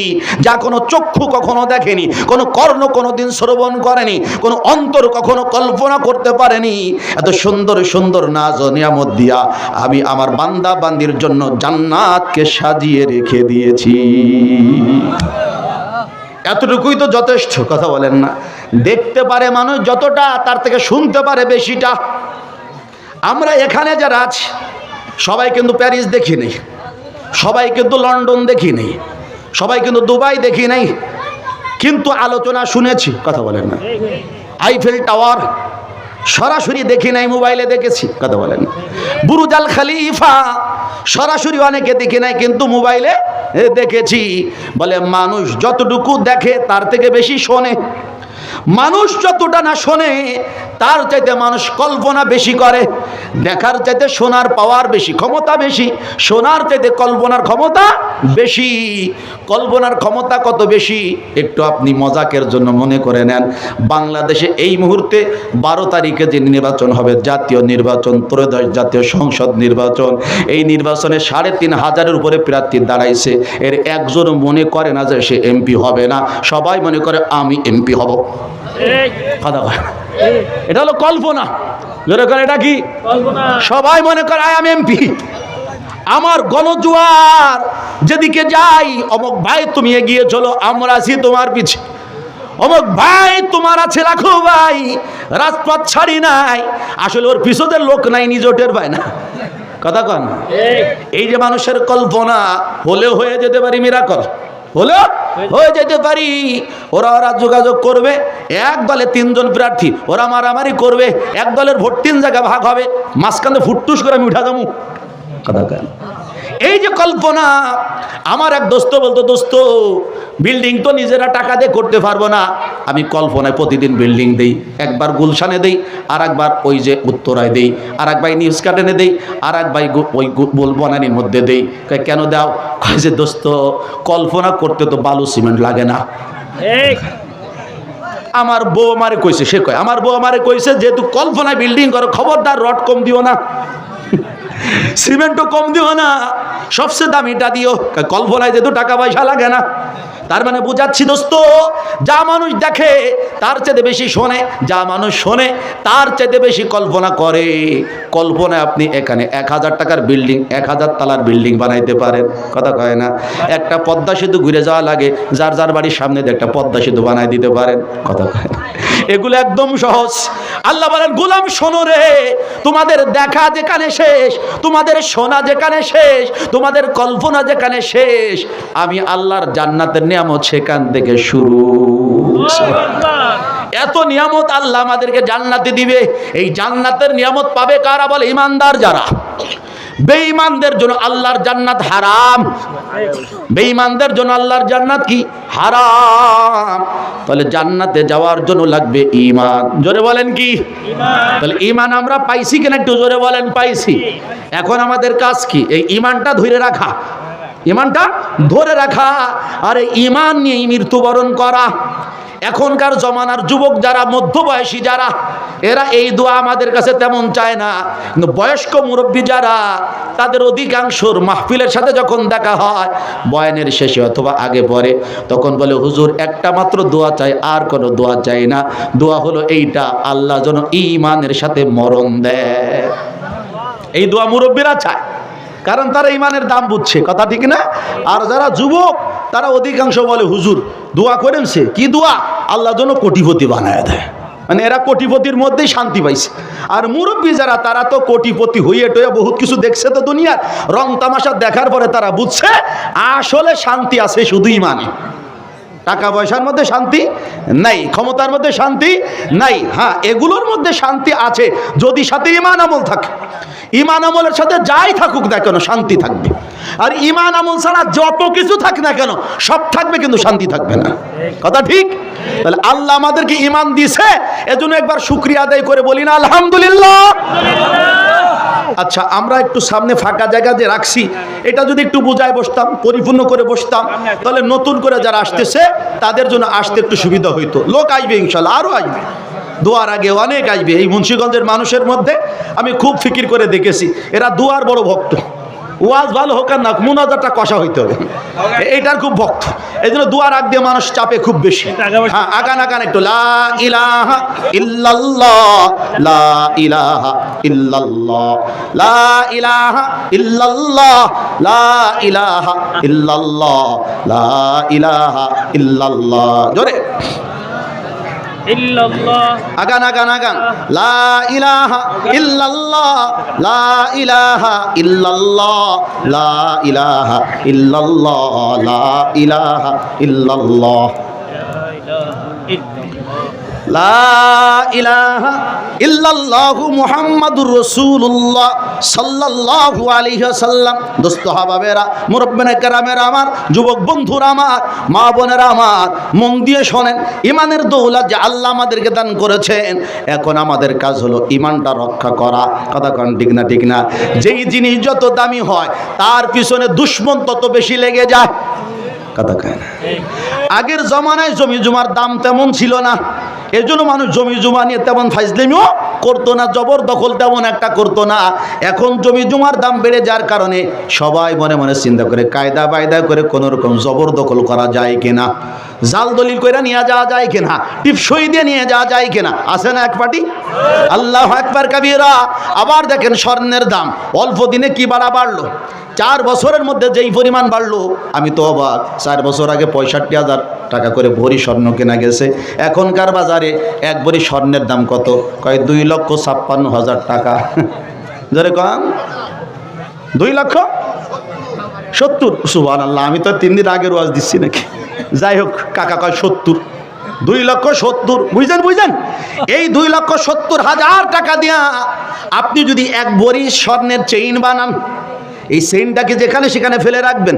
যা কোনো চক্ষু কখনো দেখেনি, কোনো কর্ণ কোনোদিন শ্রবণ করেনি, কোনো অন্তর কখনো কল্পনা করতে পারেনি। এত সুন্দর সুন্দর নাজ ও নিয়ামত দিয়া আমি আমার বান্দা বান্দির জন্য জান্নাতকে সাজিয়ে রেখে দিয়েছি। এতটুকুই তো যথেষ্ট, কথা বলেন না? দেখতে পারে মানুষ যতটা, তার থেকে শুনতে পারে বেশিটা। আমরা এখানে যারা আছি সবাই কিন্তু প্যারিস দেখি নেই, সবাই কিন্তু লন্ডন দেখি নেই, সবাই কিন্তু দুবাই দেখি নাই, কিন্তু আলোচনা শুনেছি, কথা বলেন না? আইফেল টাওয়ার সরাসরি দেখি নাই, মোবাইলে দেখেছি, কথা বলেন না? বুরুজ আল খলিফা সরাসরি অনেকে দেখি নাই, কিন্তু মোবাইলে দেখেছি। বলে মানুষ যতটুকু দেখে তার থেকে বেশি শোনে। মানুষ যতটা না শোনে, তার চাইতে মানুষ কল্পনা বেশি করে। দেখার চাইতে শোনার পাওয়ার বেশি, ক্ষমতা বেশি। শোনার চাইতে কল্পনার ক্ষমতা বেশি। কল্পনার ক্ষমতা কত বেশি একটু আপনি মজাকের জন্য মনে করে নেন। বাংলাদেশে এই মুহূর্তে 12 তারিখে যে নির্বাচন হবে, জাতীয় নির্বাচন, ত্রয়োদশ জাতীয় সংসদ নির্বাচন, এই নির্বাচনে 3500-এর উপরে প্রার্থী দাঁড়াইছে। এর একজন মনে করে না যে সে এমপি হবে না, সবাই মনে করে আমি এমপি হব। এটা হলো কল্পনা। এটা কি কল্পনা? সবাই মনে করে আই এম এমপি। আমার গণজোয়ার যেদিকে যাই, অমুক ভাই তুমি এগিয়ে চলো, আমরা আছি তোমার পিছে, অমুক ভাই তোমার আছে রাখো ভাই, রাজপথ ছাড়ি নাই। আসলে ওর পিছনে লোক নাই, নিজ টের পায় না। কথা কন, এই যে মানুষের কল্পনা, হলেও হয়ে যেতে পারি মিরাকল, হলো হয়ে যেতে পারি। ওরা যোগাযোগ করবে, এক দলে 3 জন প্রার্থী, ওরা মারামারি করবে, এক দলের ভোট 3 জায়গায় ভাগ হবে, মাঝখানে ফুটটুস করে আমি উঠা যাবো। কথা কন, এই যে কল্পনা। আমার এক দোস্ত বলতো, দোস্ত বিল্ডিং তো নিজেরা টাকা দিয়ে করতে পারবো না, আমি কল্পনায় প্রতিদিন বিল্ডিং দেই। একবার গুলশানে দেই, আর একবার ওই যে উত্তরায় দেই, আর এক ভাই নিউজ কার্টেনে দেই, আর এক ভাই ওই বনানির মধ্যে দেই। কেন দাও? কয় যে দোস্ত কল্পনা করতে তো বালু সিমেন্ট লাগে না। আমার বউ আমারে কইছে, সে কয় আমার বউ আমারে কইছে যেহেতু কল্পনায় বিল্ডিং করো, খবরদার রড কম দিও না, সিমেন্টও কম দিও না, সবচেয়ে দামিটা দিও, কল্পনায় যেহেতু টাকা পয়সা লাগে না। তার মানে বুঝাচ্ছি দোস্ত, যা মানুষ দেখে তার চেয়ে বেশি শোনে, যা মানুষ শোনে তার চেয়ে বেশি কল্পনা করে। কল্পনায় আপনি এখানে 1000 টাকার বিল্ডিং, 1000 তলার বিল্ডিং বানাইতে পারেন। কথা কয় না? একটা পদ্মা সেতু ঘুরে যাওয়া লাগে, যার যার বাড়ির সামনে দিয়ে একটা পদ্মা সেতু বানাই দিতে পারেন। কথা কয় না? এগুলো একদম সহজ। আল্লাহ বলেন, গোলাম শোনো রে, তোমাদের দেখা যেখানে শেষ, তোমাদের শোনা যেখানে শেষ, তোমাদের কল্পনা যেখানে শেষ, আমি আল্লাহর জান্নাতের নিয়ামত সেখান থেকে শুরু। এত নিয়ামত আল্লাহ আমাদেরকে জান্নাতে দিবে। এই জান্নাতের নিয়ামত পাবে কারা? বলে ঈমানদার যারা। বেঈমানদের জন্য আল্লাহর জান্নাত হারাম। বেঈমানদের জন্য আল্লাহর জান্নাত কি? হারাম। তাহলে জান্নাতে যাওয়ার জন্য লাগবে ঈমান। জোরে বলেন কি? ঈমান। তাহলে ঈমান আমরা পাইছি কিনা একটু জোরে বলেন? পাইছি। এখন আমাদের কাজ কি? এই ঈমানটা ধরে রাখা, ঈমানটা ধরে রাখা, আর এই ঈমান নিয়ে মৃত্যুবরণ করা। এখনকার জমানার যুবক যারা, মধ্যবয়সী যারা, এরা এই দোয়া আমাদের কাছে তেমন চায় না। কিন্তু বয়স্ক মুরব্বী যারা, তাদের অধিকাংশর মাহফিলের সাথে যখন দেখা হয়, বয়ানের শেষে অথবা আগে পরে, তখন বলে হুজুর একটা মাত্র দোয়া চাই, আর কোনো দোয়া চাই না। দোয়া হলো এইটা, আল্লাহ যেন ঈমানের সাথে মরণ দেয়। এই দোয়া মুরব্বীরা চায়, কারণ তারা ঈমানের দাম বুঝছে। কথা ঠিক না? আর যারা যুবক তারা অধিকাংশ বলে হুজুর দোয়া করেন, সে কি দোয়া? আল্লাহ যেন কোটিপতি বানায় দেয়। মানে এরা কোটিপতির মধ্যেই শান্তি পাইছে। আর মুরব্বী যারা, তারা তো কোটিপতি হইয়ে টয়ে বহুত কিছু দেখছে তো দুনিয়ার রং তামাশা দেখার পরে তারা বুঝছে আসলে শান্তি আছে শুধু ঈমানে। টাকা পয়সার মধ্যে শান্তি নাই, ক্ষমতার মধ্যে শান্তি নাই। হ্যাঁ, এগুলোর মধ্যে শান্তি আছে যদি সাথে ঈমান আমল থাকে। ঈমান আমলের সাথে যাই থাকুক না কেন শান্তি থাকবে। আর ঈমান আমল ছাড়া যত কিছু থাক না কেন সব থাকবে, কিন্তু শান্তি থাকবে না। কথা ঠিক? তাহলে আল্লাহ আমাদেরকে ঈমান দিয়েছে, এজন্য একবার শুকরিয়া আদায় করে বলি না আলহামদুলিল্লাহ। আচ্ছা, আমরা একটু সামনে ফাঁকা জায়গা যে রাখছি, এটা যদি একটু বুঝায় বসতাম, পরিপূর্ণ করে বসতাম, তাহলে নতুন করে যারা আসতেছে তাদের জন্য আসতে একটু সুবিধা হইতো। লোক আসবে ইনশাল্লাহ, আরও আসবে, দোয়ার আগে অনেক আসবে। এই মুন্সিগঞ্জের মানুষের মধ্যে আমি খুব ফিকির করে দেখেছি, এরা দোয়ার বড় ভক্ত। ওয়াজ ভালো হোক আর না, মুনাজাতটা কষা হইতে হবে, এইটার খুব ভক্ত। এই জন্য দোয়ার আগ দিয়ে মানুষ চাপে খুব বেশি। হ্যাঁ, আগান আগান একটু লা ইলাহা ইল্লাল্লাহ, লা ইলাহা ইল্লাল্লাহ, লা ইলাহা ইল্লাল্লাহ, লা ইলাহা ইল্লাল্লাহ, লা ইলাহা ইল্লাল্লাহ। জোরে ইল্লাল্লাহ, আগান আগান আগান, লা ইলাহা ইল্লাল্লাহ, লা ইলাহা ইল্লাল্লাহ, লা ইলাহা ইল্লাল্লাহ, লা ইলাহা ইল্লাল্লাহ, লা ইলাহা ইল্লাল্লাহু মুহাম্মাদুর রাসূলুল্লাহ সাল্লাল্লাহু আলাইহি ওয়াসাল্লাম। দোস্ত হাবাবেরা, মুরব্বিনে কেরামেরা আমার, যুবক বন্ধুরা আমার, মা বোনেরা আমার, মন দিয়ে শোনেন, ঈমানের দৌলত যে আল্লাহ আমাদেরকে দান করেছেন, এখন আমাদের কাজ হলো ঈমানটা রক্ষা করা। কথা কন ঠিক না? ঠিক না? যেই জিনিস যত দামি হয় তার পিছনে দুশমন তত বেশি লেগে যায়। কথা কয় না? আগের জমানায় জমি জমার দাম তেমন ছিল না, এজন্য মানুষ জমি জমা নিয়ে তেমন ফাইজলামিও করতো না, জবরদখল তেমন একটা করতো না। এখন জমি জমার দাম বেড়ে যাওয়ার কারণে সবাই মনে মনে চিন্তা করে কায়দা বায়দা করে কোনো রকম জবরদখল করা যায় কিনা, জাল দলিল করে নিয়ে যাওয়া যায় কিনা, টিপসই দিয়ে নিয়ে যাওয়া যায় কিনা। আছে না এক পার্টি? আল্লাহু আকবার কাবীরা। আবার দেখেন স্বর্ণের দাম অল্প দিনে কি বাড়লো, 4 বছরের মধ্যে যেই পরিমাণ বাড়লো, আমি তো অবাক। 4 বছর আগে 65,000 টাকা করে ভরি স্বর্ণ কেনা গেছে, এখনকার বাজারে এক ভরি স্বর্ণের দাম কত? কয় 2,56,000 টাকা। ধরে কম 2,70,000। সুবহানাল্লাহ, আমি তো 3 দিন আগের ওয়াজ দিচ্ছি নাকি। যাই হোক, কাকা কয় 70, 2,70,000। বুঝছেন? এই 2,70,000 টাকা দিয়া আপনি যদি এক ভরি স্বর্ণের চেইন বানান, এই চেইনটাকে যেখানে সেখানে ফেলে রাখবেন?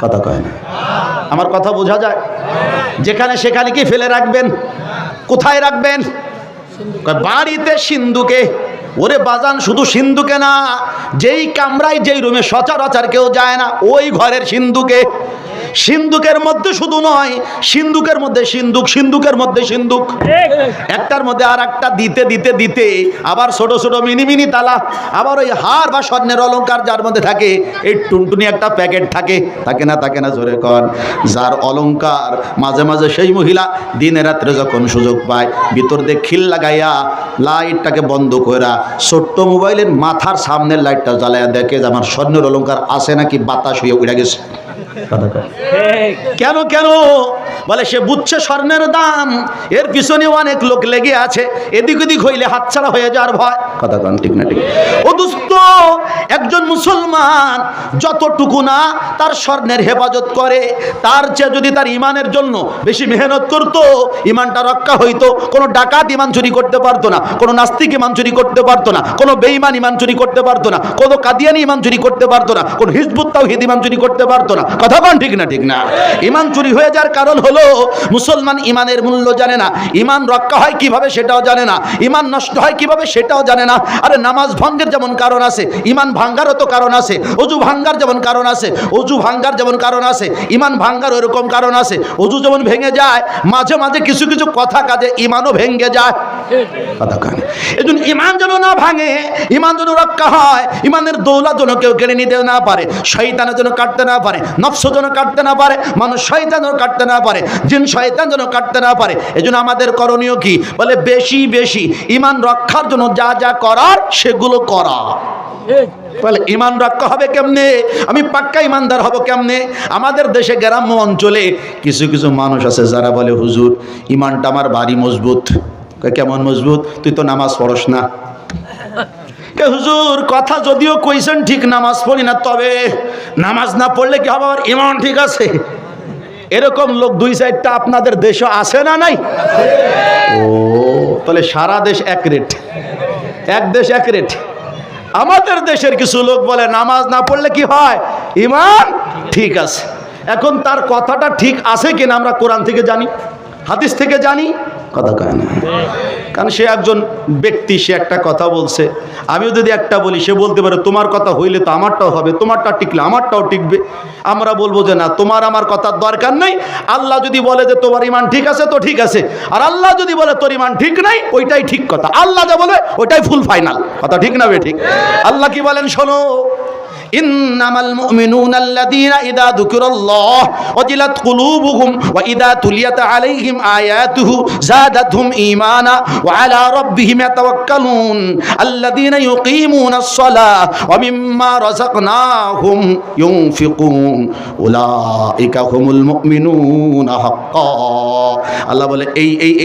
কথা কয় না, আমার কথা বোঝা যায়? যেখানে সেখানে কি ফেলে রাখবেন? কোথায় রাখবেন? বাড়িতে সিন্ধুকে। ওরে বাজান, শুধু সিন্ধুকে না, যেই কামরায় যেই রুমে সচরাচর কেউ যায় না, ওই ঘরের সিন্ধুকে। সিন্ধুকের মধ্যে শুধু নয়, সিন্ধুকের মধ্যে সিন্ধুক, সিন্ধুকের মধ্যে সিন্ধুক, একটার মধ্যে আর একটা দিতে দিতে দিতে আবার ছোট ছোট মিনি মিনি তালা। আবার ওই হার বা স্বর্ণের অলংকার যার মধ্যে থাকে, এই টুনটুনি একটা প্যাকেট থাকে না জোরে কর। যার অলংকার মাঝে মাঝে সেই মহিলা দিনে রাত্রে যখন সুযোগ পায়, ভিতর দিয়ে খিল লাগাইয়া লাইটটাকে বন্ধ কইরা ছোট্ট মোবাইলের মাথার সামনের লাইটটা জ্বালাইয়া দেখে যে আমার স্বর্ণের অলংকার আছে নাকি বাতাস হয়ে উড়ে গেছে। কেন বলে সে বুঝছে স্বর্ণের দাম, এর পিছনে অনেক লোক লেগে আছে, এদিক ওদিক হইলে হাতছাড়া হয়ে যাওয়ার ভয়। কথা কন ঠিক না? ঠিক। ও দোস্ত, একজন মুসলমান যতটুকু না তার স্বর্ণের হেফাজত করে, তার চেয়ে যদি তার ইমানের জন্য বেশি মেহনত করতো, ইমানটা রক্ষা হইতো। কোনো ডাকাত ইমান চুরি করতে পারতো না, কোনো নাস্তিক ইমান চুরি করতে পারতো না, কোনো বেঈমান ইমান চুরি করতে পারতো না, কোনো কাদিয়ানি ইমান চুরি করতে পারতো না, কোনো হিজবুত তাওহীদ ইমান চুরি করতে পারতো না। কথা বল ঠিক না? ঠিক না? ইমান চুরি হয়ে যাওয়ার কারণ হলো মুসলমান ইমানের মূল্য জানে না, ইমান রক্ষা হয় কিভাবে সেটাও জানে না, ইমান নষ্ট হয় কিভাবে সেটাও জানে না। আরে নামাজ ভঙ্গের যেমন কারণ আছে, ইমান ভাঙ্গারও তো কারণ আছে। অজু ভাঙ্গার যেমন কারণ আছে, অজু ভাঙ্গার যেমন কারণ আছে, ইমান ভাঙ্গার ওরকম কারণ আছে। অজু যেমন ভেঙে যায়, মাঝে মাঝে কিছু কিছু কথা কাজে ইমানও ভেঙে যায়। কথা কান, এজন্য ইমান যেন না ভাঙে, ইমান যেন রক্ষা হয়, ইমানের দৌলত যেন কেউ কেড়ে নিতে না পারে, শয়তানের যেন কাটতে না পারে, নফস যেন কাটতে না পারে, মানুষ শয়তান যেন কাটতে না পারে, জিন শয়তান যেন কাটতে না পারে। এজন্য আমাদের করণীয় কি? বলে বেশি বেশি ইমান রক্ষার জন্য যা যা করার সেগুলো করা। তাহলে ইমান রক্ষা হবে কেমনে? আমি পাক্কা ইমানদার হব কেমনে? আমাদের দেশে গ্রাম্য অঞ্চলে কিছু কিছু মানুষ আছে যারা বলে, হুজুর ইমানটা আমার ভারী মজবুত। কেমন মজবুত? তুই তো নামাজ পড়স না। হুজুর কথা যদিও কইছেন ঠিক, নামাজ পড়ি না, তবে নামাজ না পড়লে কি হবে, আমার ইমান ঠিক আছে। এরকম লোক 2-4টা আপনাদের দেশে আছে না নাই? ও, তাহলে সারা দেশ এক রেট, এক দেশ এক রেট। আমাদের দেশের কিছু লোক বলে নামাজ না পড়লে কি হয়, ইমান ঠিক আছে। এখন তার কথাটা ঠিক আছে কিনা আমরা কোরআন থেকে জানি, হাদিস থেকে জানি। কথা কয় না, কারণ সে একজন ব্যক্তি, সে একটা কথা বলছে, আমিও যদি একটা বলি, সে বলতে পারে তোমার কথা হইলে তো আমারটাও হবে, তোমারটা টিকলে আমারটাও টিকবে। আমরা বলবো যে না, তোমার আমার কথার দরকার নেই। আল্লাহ যদি বলে যে তোমার ইমান ঠিক আছে তো ঠিক আছে, আর আল্লাহ যদি বলে তোর ইমান ঠিক নাই, ওইটাই ঠিক কথা। আল্লাহ যা বলে ওইটাই ফুল ফাইনাল কথা, ঠিক না? ঠিক। আল্লাহ কি বলেন শোনো, ইন্নামাল মুমিনুনা আল্লাযীনা ইযা যুকিরাল্লাহ ওয়াজিলাত কুলুবুহুম ওয়া ইযা তুলিয়াত আলাইহিম আয়াতুহু যাদাতহুম ঈমানা ওয়া আলা রাব্বিহিম ইয়াতাওয়াক্কালুন আল্লাযীনা ইউকিমুনাস সালাহ ওয়া মিম্মা রাযাকনাহুম ইউনফিকুন উলাইকা হুমুল মুমিনুনা হাক্কা। আল্লাহ বলে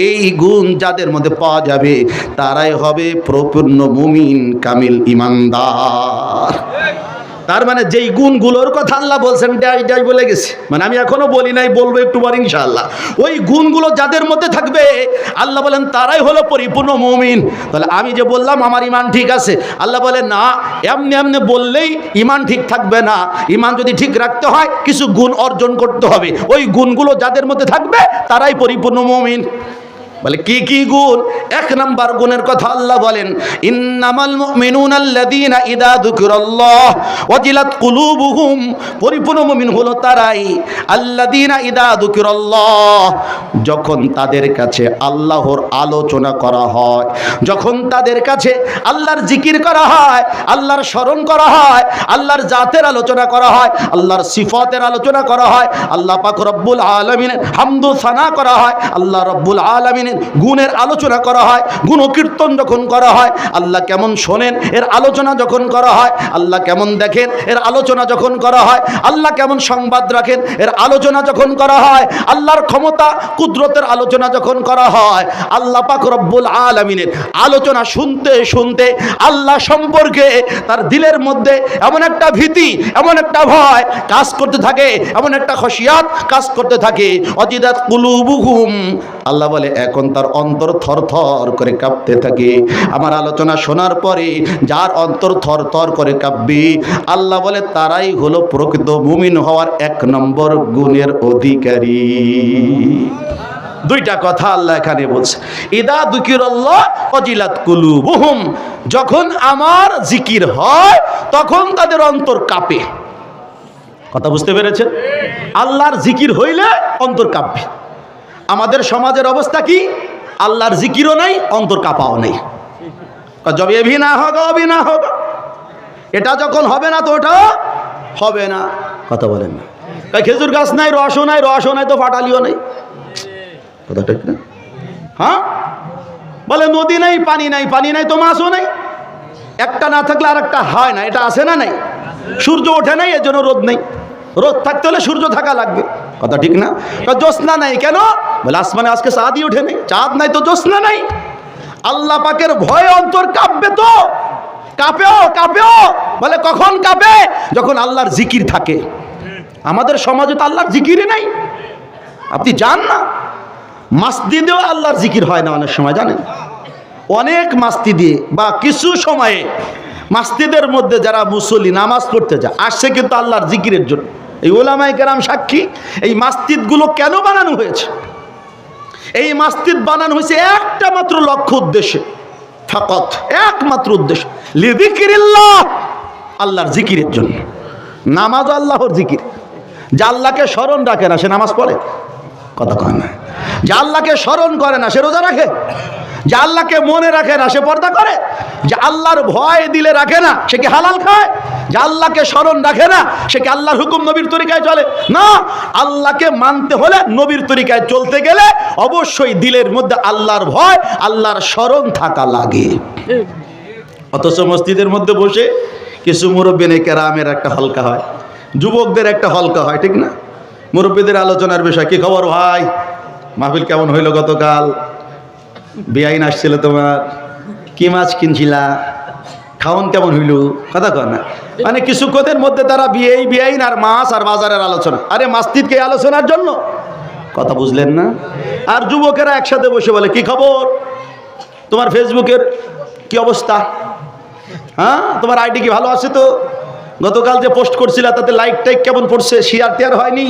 এই গুণ যাদের মধ্যে পাওয়া যাবে তারাই হবে পরিপূর্ণ মুমিন, কামিল ঈমানদার। তার মানে যেই গুণগুলোর কথা আল্লাহ বলছেন ডাই বলে গেছে, মানে আমি এখনো বলি নাই, বলবো একটু পরে ইনশাআল্লাহ। ওই গুণগুলো যাদের মধ্যে থাকবে আল্লাহ বলেন তারাই হলো পরিপূর্ণ মুমিন। তাহলে আমি যে বললাম আমার ইমান ঠিক আছে, আল্লাহ বলে না, এমনি এমনি বললেই ইমান ঠিক থাকবে না। ইমান যদি ঠিক রাখতে হয় কিছু গুণ অর্জন করতে হবে, ওই গুণগুলো যাদের মধ্যে থাকবে তারাই পরিপূর্ণ মুমিন। বলে কি কি গুণ? 1 নাম্বার গুণের কথা আল্লাহ বলেন, ইন্নামাল মুমিনুনা আল্লাযীনা ইযা যুকিরাল্লাহ ওয়াজিলাত কুলুবুহুম। পরিপূর্ণ মুমিন হলো তারাই আল্লাযীনা ইযা যুকিরাল্লাহ, যখন তাদের কাছে আল্লাহর আলোচনা করা হয়, যখন তাদের কাছে আল্লাহর জিকির করা হয়, আল্লাহর স্মরণ করা হয়, আল্লাহর জাতের আলোচনা করা হয়, আল্লাহর সিফাতের আলোচনা করা হয়, আল্লাহ পাক রব্বুল আলামিনের হামদু সানা করা হয়, আল্লাহ রব্বুল আলামিন আলামিনের গুণের আলোচনা করা হয়, গুণকীর্তন যখন করা হয়, আল্লাহ কেমন শোনেন এর আলোচনা যখন করা হয়, আল্লাহ কেমন দেখেন এর আলোচনা যখন করা হয়, আল্লাহ কেমন সংবাদ রাখেন এর আলোচনা যখন করা হয়, আল্লাহর ক্ষমতা কুদরতের আলোচনা যখন করা হয়, আল্লাহ পাক রব্বুল আলামিনের আলোচনা শুনতে শুনতে আল্লাহ সম্পর্কে তার দিলের মধ্যে এমন একটা ভীতি, এমন একটা ভয় কাজ করতে থাকে, এমন একটা খশিয়াত কাজ করতে থাকে। অজিদাত কুলুবুহুম, আল্লাহ বলে এখন তার অন্তর থরথর করে কাঁপতে থাকে। আমার আলোচনা শোনার পরে যার অন্তর থরথর করে কাঁপবে, আল্লাহ বলে তারাই হলো প্রকৃত মুমিন হওয়ার 1 নম্বর গুণের অধিকারী। দুইটা কথা আল্লাহ এখানে বলছে, ইদা যুকিরাল্লাহ ওয়াজিলাত কুলুবুহুম, যখন আমার জিকির হয় তখন তাদের অন্তর কাঁপে। কথা বুঝতে পেরেছেন? আল্লাহর জিকির হইলে অন্তর কাঁপবে। আমাদের সমাজের অবস্থা কি? আল্লাহর জিকিরও নাই, অন্তর কাঁপাও নেই। জব এ ভি না হোগা অভি না হোগা, এটা যখন হবে না তো ওটাও হবে না। কথা বলেন না? খেজুর গাছ নাই, রসও নাই, রসও নাই তো ফাটালিও নেই। কথা ঠিক না? হ্যাঁ, বলে নদী নাই, পানি নাই, পানি নাই তো মাছও নাই। একটা না থাকলে আর একটা হয় না, এটা আছে না নাই? সূর্য ওঠে নাই, এর জন্য রোদ নেই। রোদ থাকতে হলে সূর্য থাকা লাগবে। কথা ঠিক না? জ্যোৎস্না নাই কেন? বলে আসমানে আজকে চাঁদই ওঠে নাই। চাঁদ নাই তো জ্যোৎস্না নাই। আল্লাহ পাকের ভয়ে অন্তর কাঁপবে তো, কাঁপেও কাঁপেও। বলে কখন কাঁপে? যখন আল্লাহর জিকির থাকে। আমাদের সমাজে তো আল্লাহর জিকিরই নাই। আপনি জান না, মসজিদেও আল্লাহর জিকির হয় না অনেক সময়, জানেন? অনেক মসজিদে বা কিছু সময়ে মসজিদের মধ্যে যারা মুসল্লি নামাজ পড়তে যায় আসছে কিন্তু আল্লাহর জিকিরের জন্য। এই ওলামায়ে কেরাম সাক্ষী, এই মসজিদগুলো কেন বানানো হয়েছে? এই মসজিদ বানানো হয়েছে একটা মাত্র লক্ষ্য উদ্দেশ্যে, ফাকাত একমাত্র উদ্দেশ্য, লিযিকরিল্লাহ, আল্লাহর জিকিরের জন্য। নামাজ আল্লাহর জিকির। যে আল্লাহকে স্মরণ রাখে না সে নামাজ পড়ে? কথা কয় না। যে আল্লাহকে স্মরণ করে না সে রোজা রাখে? যে আল্লাহকে মনে রাখে না সে পর্দা করে? যে আল্লাহর ভয় দিলে রাখে না সে কি হালাল খায়? যে আল্লাহকে স্মরণ রাখে না সে কি আল্লাহর হুকুম নবীর তরিকায় চলে? না, আল্লাহকে মানতে হলে নবীর তরিকায় চলতে গেলে অবশ্যই দিলের মধ্যে আল্লাহর ভয়, আল্লাহর স্মরণ থাকা লাগে। অথচ মসজিদের মধ্যে বসে কিছু মুরব্বিনে কেরামের একটা হলকা হয়, যুবকদের একটা হলকা হয়, ঠিক না? মুরব্বীদের আলোচনার বিষয়, কি খবর ভাই, মাহফিল কেমন হইল গতকাল, বেআইন আসছিল তোমার, কি মাছ কিনছিলা, খাওন কেমন হইল? কথা কয় না? মানে কিছুক্ষণের মধ্যে তারা বেআইন আর মাছ আর বাজারের আলোচনা। আরে মসজিদকে আলোচনার জন্য, কথা বুঝলেন না? আর যুবকেরা একসাথে বসে বলে কি খবর, তোমার ফেসবুকের কি অবস্থা, হ্যাঁ তোমার আইডি কি ভালো আছে তো, গতকাল যে পোস্ট করছিলা তাতে লাইক টাইক কেমন পড়ছে, শেয়ার টেয়ার হয়নি?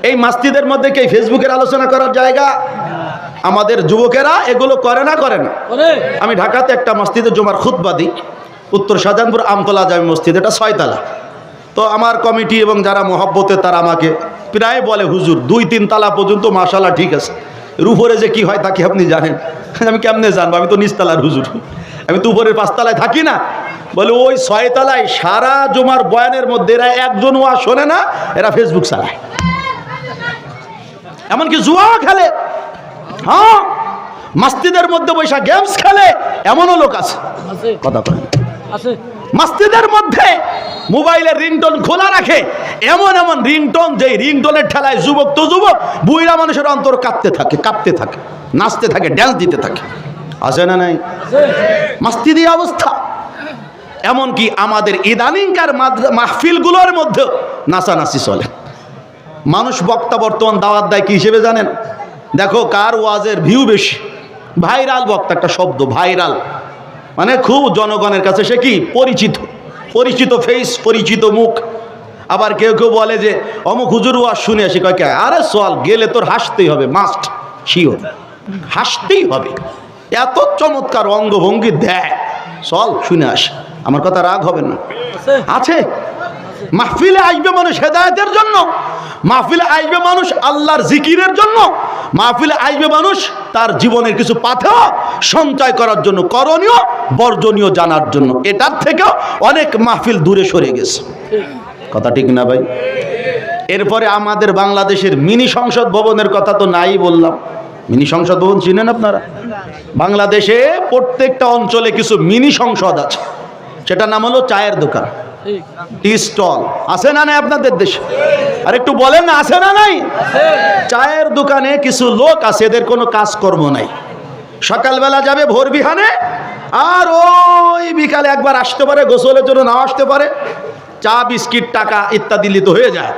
এই মসজিদের মধ্যে কি ফেসবুকের আলোচনা করার জায়গা? আমাদের যুবকেরা এগুলো করে না, করে না? আমি ঢাকাতে একটা মসজিদে জুমার খুতবা দিই, উত্তর শাহজাহানপুর আমতলা জামি মসজিদ, এটা 6 তলা। তো আমার কমিটি এবং যারা মহব্বতে তারা আমাকে প্রায় বলে হুজুর 2-3 তলা পর্যন্ত মাশাআল্লাহ ঠিক আছে, এর উপরে যে কি হয় তা কি আপনি জানেন? আমি কেমনে জানবো, আমি তো নিচতলার হুজুর, আমি তো উপরের 5 তলায় থাকি না। বলে ওই 6 তলায় সারা জুমার বয়ানের মধ্যে এরা একজন ওয়া শোনে না, এরা ফেসবুক চালায়, এমনকি জুয়া খেলে। হ্যাঁ, মসজিদের মধ্যে বৈশা গেমস খেলে, এমনও লোক আছে। কথা বলেন, আছে? মসজিদের মধ্যে মোবাইলের রিংটোন খোলা রাখে, এমন এমন রিংটোন, যে রিংটোনের ঠেলায় যুবক তো যুবক, বুইড়া মানুষের অন্তর কাঁপতে থাকে, কাঁপতে থাকে, নাচতে থাকে, ড্যান্স দিতে থাকে। আছে না নাই? মসজিদি অবস্থা। এমনকি আমাদের ইদানিংকার মাহফিলগুলোর মধ্যে নাচানাচি চলে। মানুষ বক্তা বর্তমান দাওয়াত দেয় কি হিসেবে জানেন? দেখো কার ওয়াজের ভিউ বেশি। ভাইরাল বক্তা একটা শব্দ, ভাইরাল মানে খুব জনগণের কাছে সে কি পরিচিত, পরিচিত ফেস, পরিচিত মুখ। আবার কেউ কেউ বলে যে অমুক হুজুর ওয়াজ শুনে আসি, কয় আরে চল গেলে তোর হাসতেই হবে, মাস্ট শিওর, হাসতেই হবে, এত চমৎকার অঙ্গভঙ্গি দেয়, চল শুনে আস। আমার কথা রাগ হবে না? আছে। মাহফিলে আসবে মানুষ হেদায়েতের জন্য, মাহফিলে আসবে মানুষ আল্লাহর জিকিরের জন্য, মাহফিলে আসবে মানুষ তার জীবনের কিছু পাথেয় সঞ্চয় করার জন্য, করণীয় বর্জনীয় জানার জন্য। এটার থেকেও অনেক মাহফিল দূরে সরে গেছে। কথা ঠিক না ভাই? এরপরে আমাদের বাংলাদেশের মিনি সংসদ ভবনের কথা তো নাই বললাম, মিনি সংসদ ভবন চিনেন আপনারা? বাংলাদেশে প্রত্যেকটা অঞ্চলে কিছু মিনি সংসদ আছে, সেটার নাম হলো চায়ের দোকান, টি স্টল। আছে না নাই আপনাদের দেশে? আর একটু বলেন না, আছে না নাই? চায়ের দোকানে কিছু লোক আছে, এদের কোনো কাজকর্ম নাই। সকালবেলা যাবে ভোর বিহানে, আর ওই বিকালে একবার আসতে পারে, গোসলের জন্য নাও আসতে পারে, চা বিস্কিট টাকা ইত্যাদি লিত হয়ে যায়।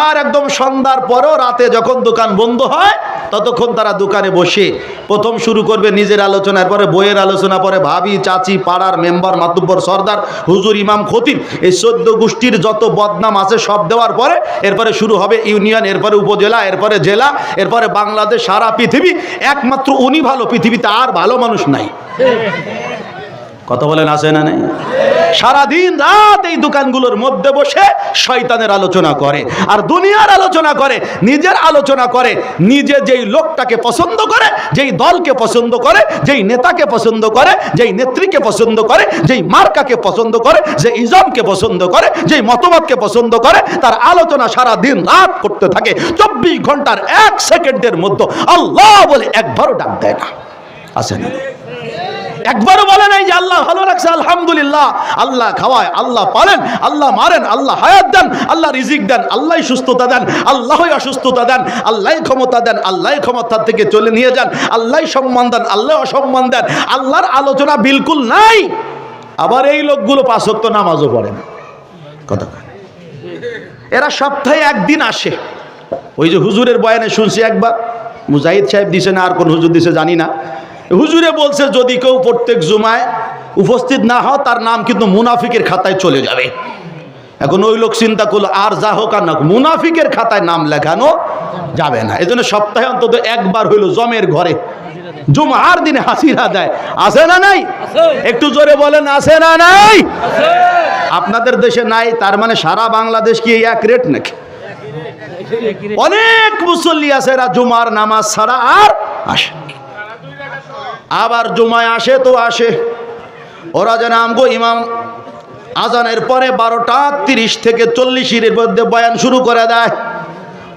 আর একদম সন্ধ্যার পরও রাতে যখন দোকান বন্ধ হয় ততক্ষণ তারা দোকানে বসে প্রথম শুরু করবে নিজের আলোচনা, এরপরে বইয়ের আলোচনা, পরে ভাবি, চাচি, পাড়ার মেম্বার, মাতুব্বর, সর্দার, হুজুর, ইমাম, খতিব, এই 14 গোষ্ঠীর যত বদনাম আছে সব দেওয়ার পরে এরপরে শুরু হবে ইউনিয়ন, এরপরে উপজেলা, এরপরে জেলা, এরপরে বাংলাদেশ, সারা পৃথিবী। একমাত্র উনি ভালো, পৃথিবীতে আর ভালো মানুষ নাই। কথা বলেন, আছে না নাই? সারাদিন রাত এই দোকানগুলোর মধ্যে বসে শয়তানের আলোচনা করে, আর দুনিয়ার আলোচনা করে, নিজের আলোচনা করে। নিজে যেই লোকটাকে পছন্দ করে, যেই দলকে পছন্দ করে, যেই নেতাকে পছন্দ করে, যেই নেত্রীকে পছন্দ করে, যেই মার্কাকে পছন্দ করে, যে ইজমকে পছন্দ করে, যেই মতবাদকে পছন্দ করে, তার আলোচনা সারা দিন রাত করতে থাকে। 24 ঘন্টার 1 সেকেন্ডের মধ্যে আল্লাহ বলে একবারও ডাক দেয় না। আছে না? একবারও বলে নাই যে আল্লাহ ভালো রাখছে, আলহামদুলিল্লাহ। আল্লাহ খাওয়ায়, আল্লাহ পালেন, আল্লাহ মারেন, আল্লাহ হায়াত দেন, আল্লাহ রিজিক দেন, আল্লাহ সুস্থতা দেন, আল্লাহই অসুস্থতা দেন, আল্লাহ ক্ষমতা দেন, আল্লাহ ক্ষমতার থেকে চলে নিয়ে যান, আল্লাহ সম্মান দেন, আল্লাহ অসম্মান দেন। আল্লাহর আলোচনা বিলকুল নাই। আবার এই লোকগুলো 5 ওয়াক্ত নামাজও পড়ে না। কথা, এরা সপ্তাহে একদিন আসে। ওই যে হুজুরের বয়ানে শুনছি একবার, মুজাহিদ সাহেব দিছে না আর কোন হুজুর দিছে জানি না, হুজুরে বলছে যদি কেউ প্রত্যেক জুমায় উপস্থিত না হয় তার নাম কিন্তু মুনাফিকের খাতায় চলে যাবে। এখন ওই লোক চিন্তা করলো, আর যা হোক আর না, মুনাফিকের খাতায় নাম লেখানো যাবে না। এই জন্য সপ্তাহে অন্তত একবার হইল জমের ঘরে জুমার দিনে হাসিরা দেয়। আছে না নাই? একটু জোরে বলেন, আছে না নাই? আপনাদের দেশে নাই, তার মানে সারা বাংলাদেশ কি এক রেট নাকি? অনেক মুসল্লি আছে এরা জুমার নামাজ ছাড়া আর আসে। আবার জুমায় আসে তো আসে, ওরা যেন আমগো ইমাম আজানের পরে 12:30 থেকে 40 মধ্যে বয়ান শুরু করে দেয়।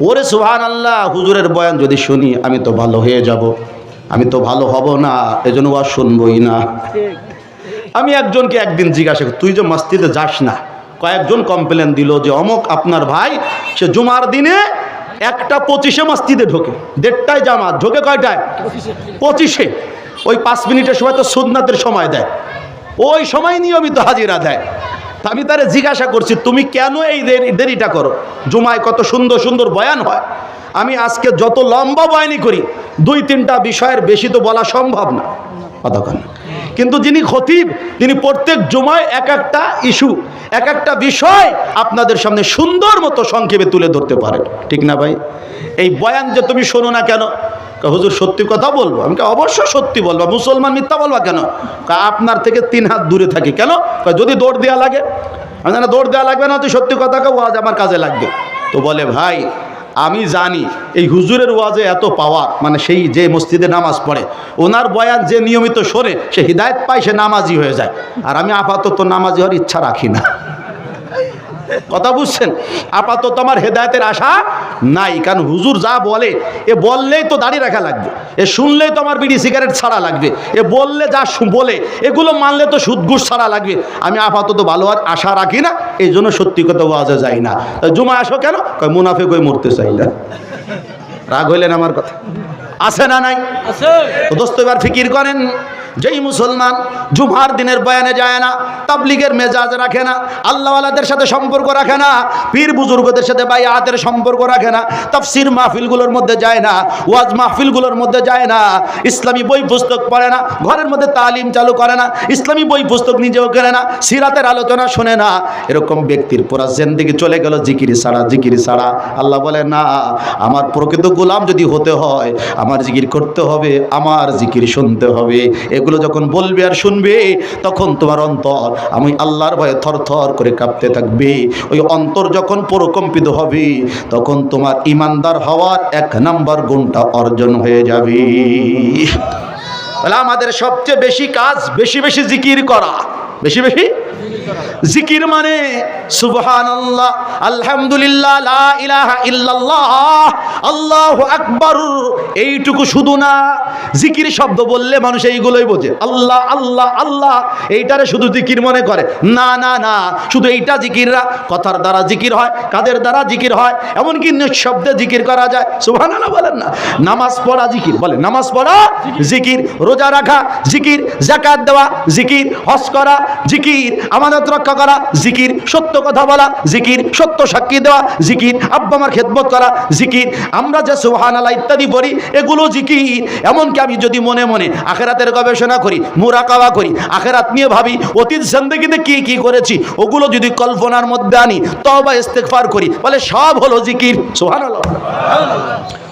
ওরে সুবহানাল্লাহ, হুজুরের বয়ান যদি শুনি আমি তো ভালো হয়ে যাব, আমি তো ভালো হব না, এজন্য আর শুনবই না। আমি একজনকে একদিন জিজ্ঞাসা করি, তুই যে মসজিদে যাস না, কয়েকজন কমপ্লেন দিল যে অমুক আপনার ভাই সে জুমার দিনে 1:25 মসজিদে ঢোকে, 1:30টায় জামাত ঢোকে, কয়টায়? 25-এ। ওই 5 মিনিটের সময় তো সুন্নাতের সময় দেয়, ওই সময় নিয়মিত হাজিরা দেয়। আমি তারে জিজ্ঞাসা করছি, তুমি কেন এই দেরিটা করো? জুমায় কত সুন্দর সুন্দর বয়ান হয়। আমি আজকে যত লম্বা বয়ানই করি 2-3টা বিষয়ের বেশি তো বলা সম্ভব না, কতক্ষণ। কিন্তু যিনি খতিব তিনি প্রত্যেক জুমায় এক একটা ইস্যু, এক একটা বিষয় আপনাদের সামনে সুন্দর মতো সংক্ষেপে তুলে ধরতে পারেন, ঠিক না ভাই? এই বয়ান যে তুমি শোনো না কেন? হুজুর সত্যি কথা বলবো। আমি অবশ্য সত্যি বলবো, মুসলমান মিথ্যা বলবা কেন? আপনার থেকে 3 হাত দূরে থাকি। কেন? যদি দৌড় দেওয়া লাগে। আমি জানি দৌড় দেওয়া লাগবে না, তুই সত্যি কথা কে ওয়াজ আমার কাজে লাগবে। তো বলে ভাই আমি জানি এই হুজুরের ওয়াজে এত পাওয়ার, মানে সেই যে মসজিদে নামাজ পড়ে ওনার বয়ান যে নিয়মিত শোনে সে হিদায়ত পায়, সে নামাজি হয়ে যায়। আর আমি আপাতত নামাজি হওয়ার ইচ্ছা রাখি না। কথা বুঝছেন? আপাতত আমার হেদায়েতের আশা নাই, কারণ হুজুর যা বলে এ বললেই তো দাড়ি রাখা লাগবে, এ শুনলেই তো আমার বিড়ি সিগারেট ছাড়া লাগবে, এ বললে যা বলে এগুলো মানলে তো সুদ ঘুষ ছাড়া লাগবে। আমি আপাতত ভালো আর আশা রাখি না, এই জন্য সত্যি কথা ওয়াজে যাই না। জুমা আসো কেন? কয় মুনাফিক হয়ে মরতে চাই না। রাগ হইলেন আমার কথা? আছে না নাই? তো দোস্ত এবার ফিকির করেন, যেই মুসলমান জুমার দিনের বয়ানে যায় না, তাবলিগের মেজাজ রাখে না, আল্লাহওয়ালাদের সাথে সম্পর্ক রাখে না, পীর বুজুর্গদের সাথে বাইআতের সম্পর্ক রাখে না, তাফসীর মাহফিলগুলোর মধ্যে যায় না, ওয়াজ মাহফিলগুলোর মধ্যে যায় না, ইসলামী বই পুস্তক পড়ে না, ঘরের মধ্যে তালিম চালু করে না, ইসলামী বই পুস্তক নিজেও কেনে না, সিরাতের আলোচনা শোনে না, এরকম ব্যক্তির পুরা জিন্দেগি চলে গেল জিকিরি ছাড়া, জিকিরি ছাড়া। আল্লাহ বলে না, আমার প্রকৃত গোলাম যদি হতে হয় আমার জিকির করতে হবে, আমার জিকির শুনতে হবে। এগুলো যখন বলবে আর শুনবে তখন তোমার অন্তর আমি আল্লাহর ভয়ে থরথর করে কাঁপতে থাকবে। ওই অন্তর যখন প্রকম্পিত হবে তখন তোমার ইমানদার হওয়ার 1 নাম্বার গুণটা অর্জন হয়ে যাবে। তাহলে আমাদের সবচেয়ে বেশি কাজ বেশি বেশি জিকির করা, বেশি বেশি জিকির মানে সুবহানাল্লাহ, আলহামদুলিল্লাহ, লা ইলাহা ইল্লাল্লাহ, আল্লাহু আকবার, এইটুকু শুধু না। জিকির শব্দ বললে মানুষ এইগুলোই বোঝে, আল্লাহ আল্লাহ আল্লাহ, এইটারে শুধু জিকির মনে করে। না না না, শুধু এইটা জিকির না, কথার দ্বারা জিকির হয়, কাদের দ্বারা জিকির হয়, এমনকি নিঃশব্দে জিকির করা যায়। সুবহানাল্লাহ বলেন না। নামাজ পড়া জিকির, বলে নামাজ পড়া জিকির, রোজা রাখা জিকির, যাকাত দেওয়া জিকির, হজ করা জিকির, আমানত রক্ষা করা জিকির, সত্য কথা বলা জিকির, সত্য সাক্ষী দেওয়া জিকির, আব্বা আমার খেদমত করা জিকির, আমরা যে সুবহানাল্লাহ ইত্যাদি পড়ি এগুলো জিকির। এমনকি আমি যদি মনে মনে আখিরাতের গবেষণা করি, মুরাকাবা করি, আখিরাত নিয়ে ভাবি, অতীত জিন্দেগিতে কি কি করেছি ওগুলো যদি কল্পনার মধ্যে আনি, তওবা ইস্তেগফার করি, বলে সব হলো জিকির। সুবহানাল্লাহ।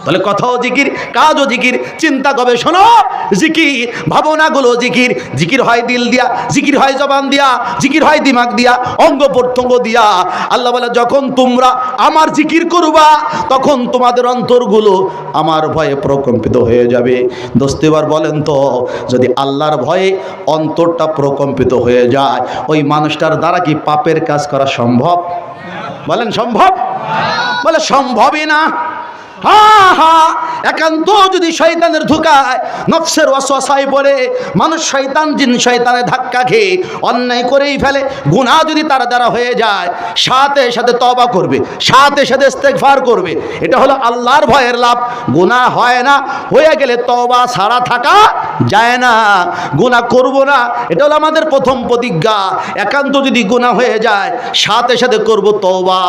তাহলে কথাও জিকির, কাজও জিকির, চিন্তা গবেষণা জিকির, ভাবনাগুলো জিকির। জিকির হয় দিল দিয়া, জিকির হয় জবান দিয়া, জিকির হয় দিমাগ দিয়া, অঙ্গ প্রত্যঙ্গ দিয়া। আল্লাহ বলে যখন তোমরা আমার জিকির করবা তখন তোমাদের অন্তরগুলো আমার ভয়ে প্রকম্পিত হয়ে যাবে। দোস্ত এবার বলেন তো, যদি আল্লাহর ভয়ে অন্তরটা প্রকম্পিত হয়ে যায়, ওই মানুষটার দ্বারা কি পাপের কাজ করা সম্ভব? বলেন সম্ভব? বলে সম্ভবই না। একান্ত যদি শয়তানের ধোঁকায়, নফসের ওয়াসওয়াসায় পড়ে মানুষ শয়তান জিন শয়তানের ধাক্কা খেয়ে অন্যায় করেই ফেলে, গুনাহ যদি তার দ্বারা হয়ে যায়, সাথে সাথে তওবা করবে, সাথে সাথে ইস্তেগফার করবে। এটা হলো আল্লাহর ভয়ের লাভ। গুনাহ হয় না, হয়ে গেলে তওবা ছাড়া থাকা যায় না। গুনাহ করব না, এটা হলো আমাদের প্রথম প্রতিজ্ঞা। একান্ত যদি গুনাহ হয়ে যায়, সাথে সাথে করব তওবা।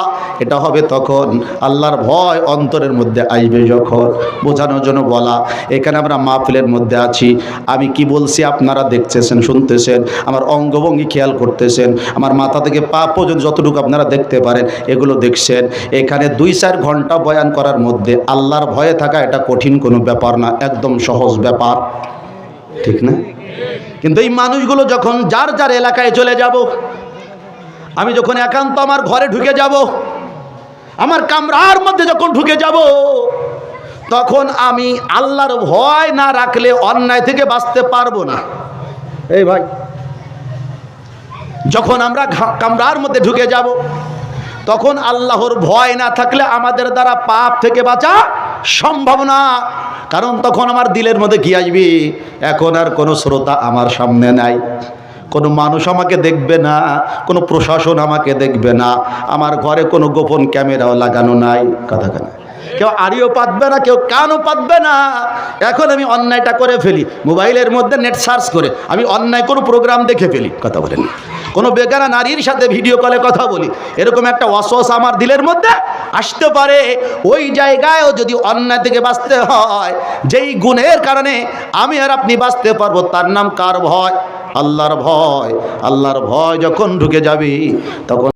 এটা হবে তখন আল্লাহর ভয় অন্তরের মধ্যে আসবে। যখন বোঝানোর জন্য বলা, এখানে আমরা মাহফিলের মধ্যে আছি, আমি কি বলছি আপনারা দেখতেছেন, শুনতেছেন, আমার অঙ্গভঙ্গি খেয়াল করতেছেন, আমার মাথা থেকে পা পর্যন্ত যতটুকু আপনারা দেখতে পারেন এগুলো দেখছেন। এখানে 2-4 ঘন্টা বয়ান করার মধ্যে আল্লাহর ভয়ে থাকা এটা কঠিন কোনো ব্যাপার না, একদম সহজ ব্যাপার, ঠিক না? কিন্তু এই মানুষগুলো যখন যার যার এলাকায় চলে যাব, আমি যখন একান্ত আমার ঘরে ঢুকে যাব, আমার কামরার মধ্যে যখন ঢুকে যাব, তখন আমি আল্লাহর ভয় না রাখলে অন্যায় থেকে বাঁচতে পারবো না। এই ভাই, যখন আমরা কামরার মধ্যে ঢুকে যাব, তখন আল্লাহর ভয় না থাকলে আমাদের দ্বারা পাপ থেকে বাঁচা সম্ভব না। কারণ তখন আমার দিলের মধ্যে কি আসবে? এখন আর কোনো শ্রোতা আমার সামনে নাই, কোনো মানুষ আমাকে দেখবে না, কোনো প্রশাসন আমাকে দেখবে না, আমার ঘরে কোনো গোপন ক্যামেরাও লাগানো নাই, কথা কেন, কেউ আড়িও পাতবে না, কেউ কানও পাতবে না। এখন আমি অন্যায়টা করে ফেলি, মোবাইলের মধ্যে নেট সার্চ করে আমি অন্যায় কোনো প্রোগ্রাম দেখে ফেলি, কথা বলেন, কোনো বেগানা নারীর সাথে ভিডিও কলে কথা বলি, এরকম একটা ওয়াসওয়াসা আমার দিলের মধ্যে আসতে পারে। ওই জায়গায়ও যদি অন্যায় থেকে বাঁচতে হয়, যেই গুণের কারণে আমি আর আপনি বাঁচতে পারবো, তার নাম কার ভয়? আল্লাহর ভয়। আল্লাহর ভয় যখন ঢুকে যাবে তখন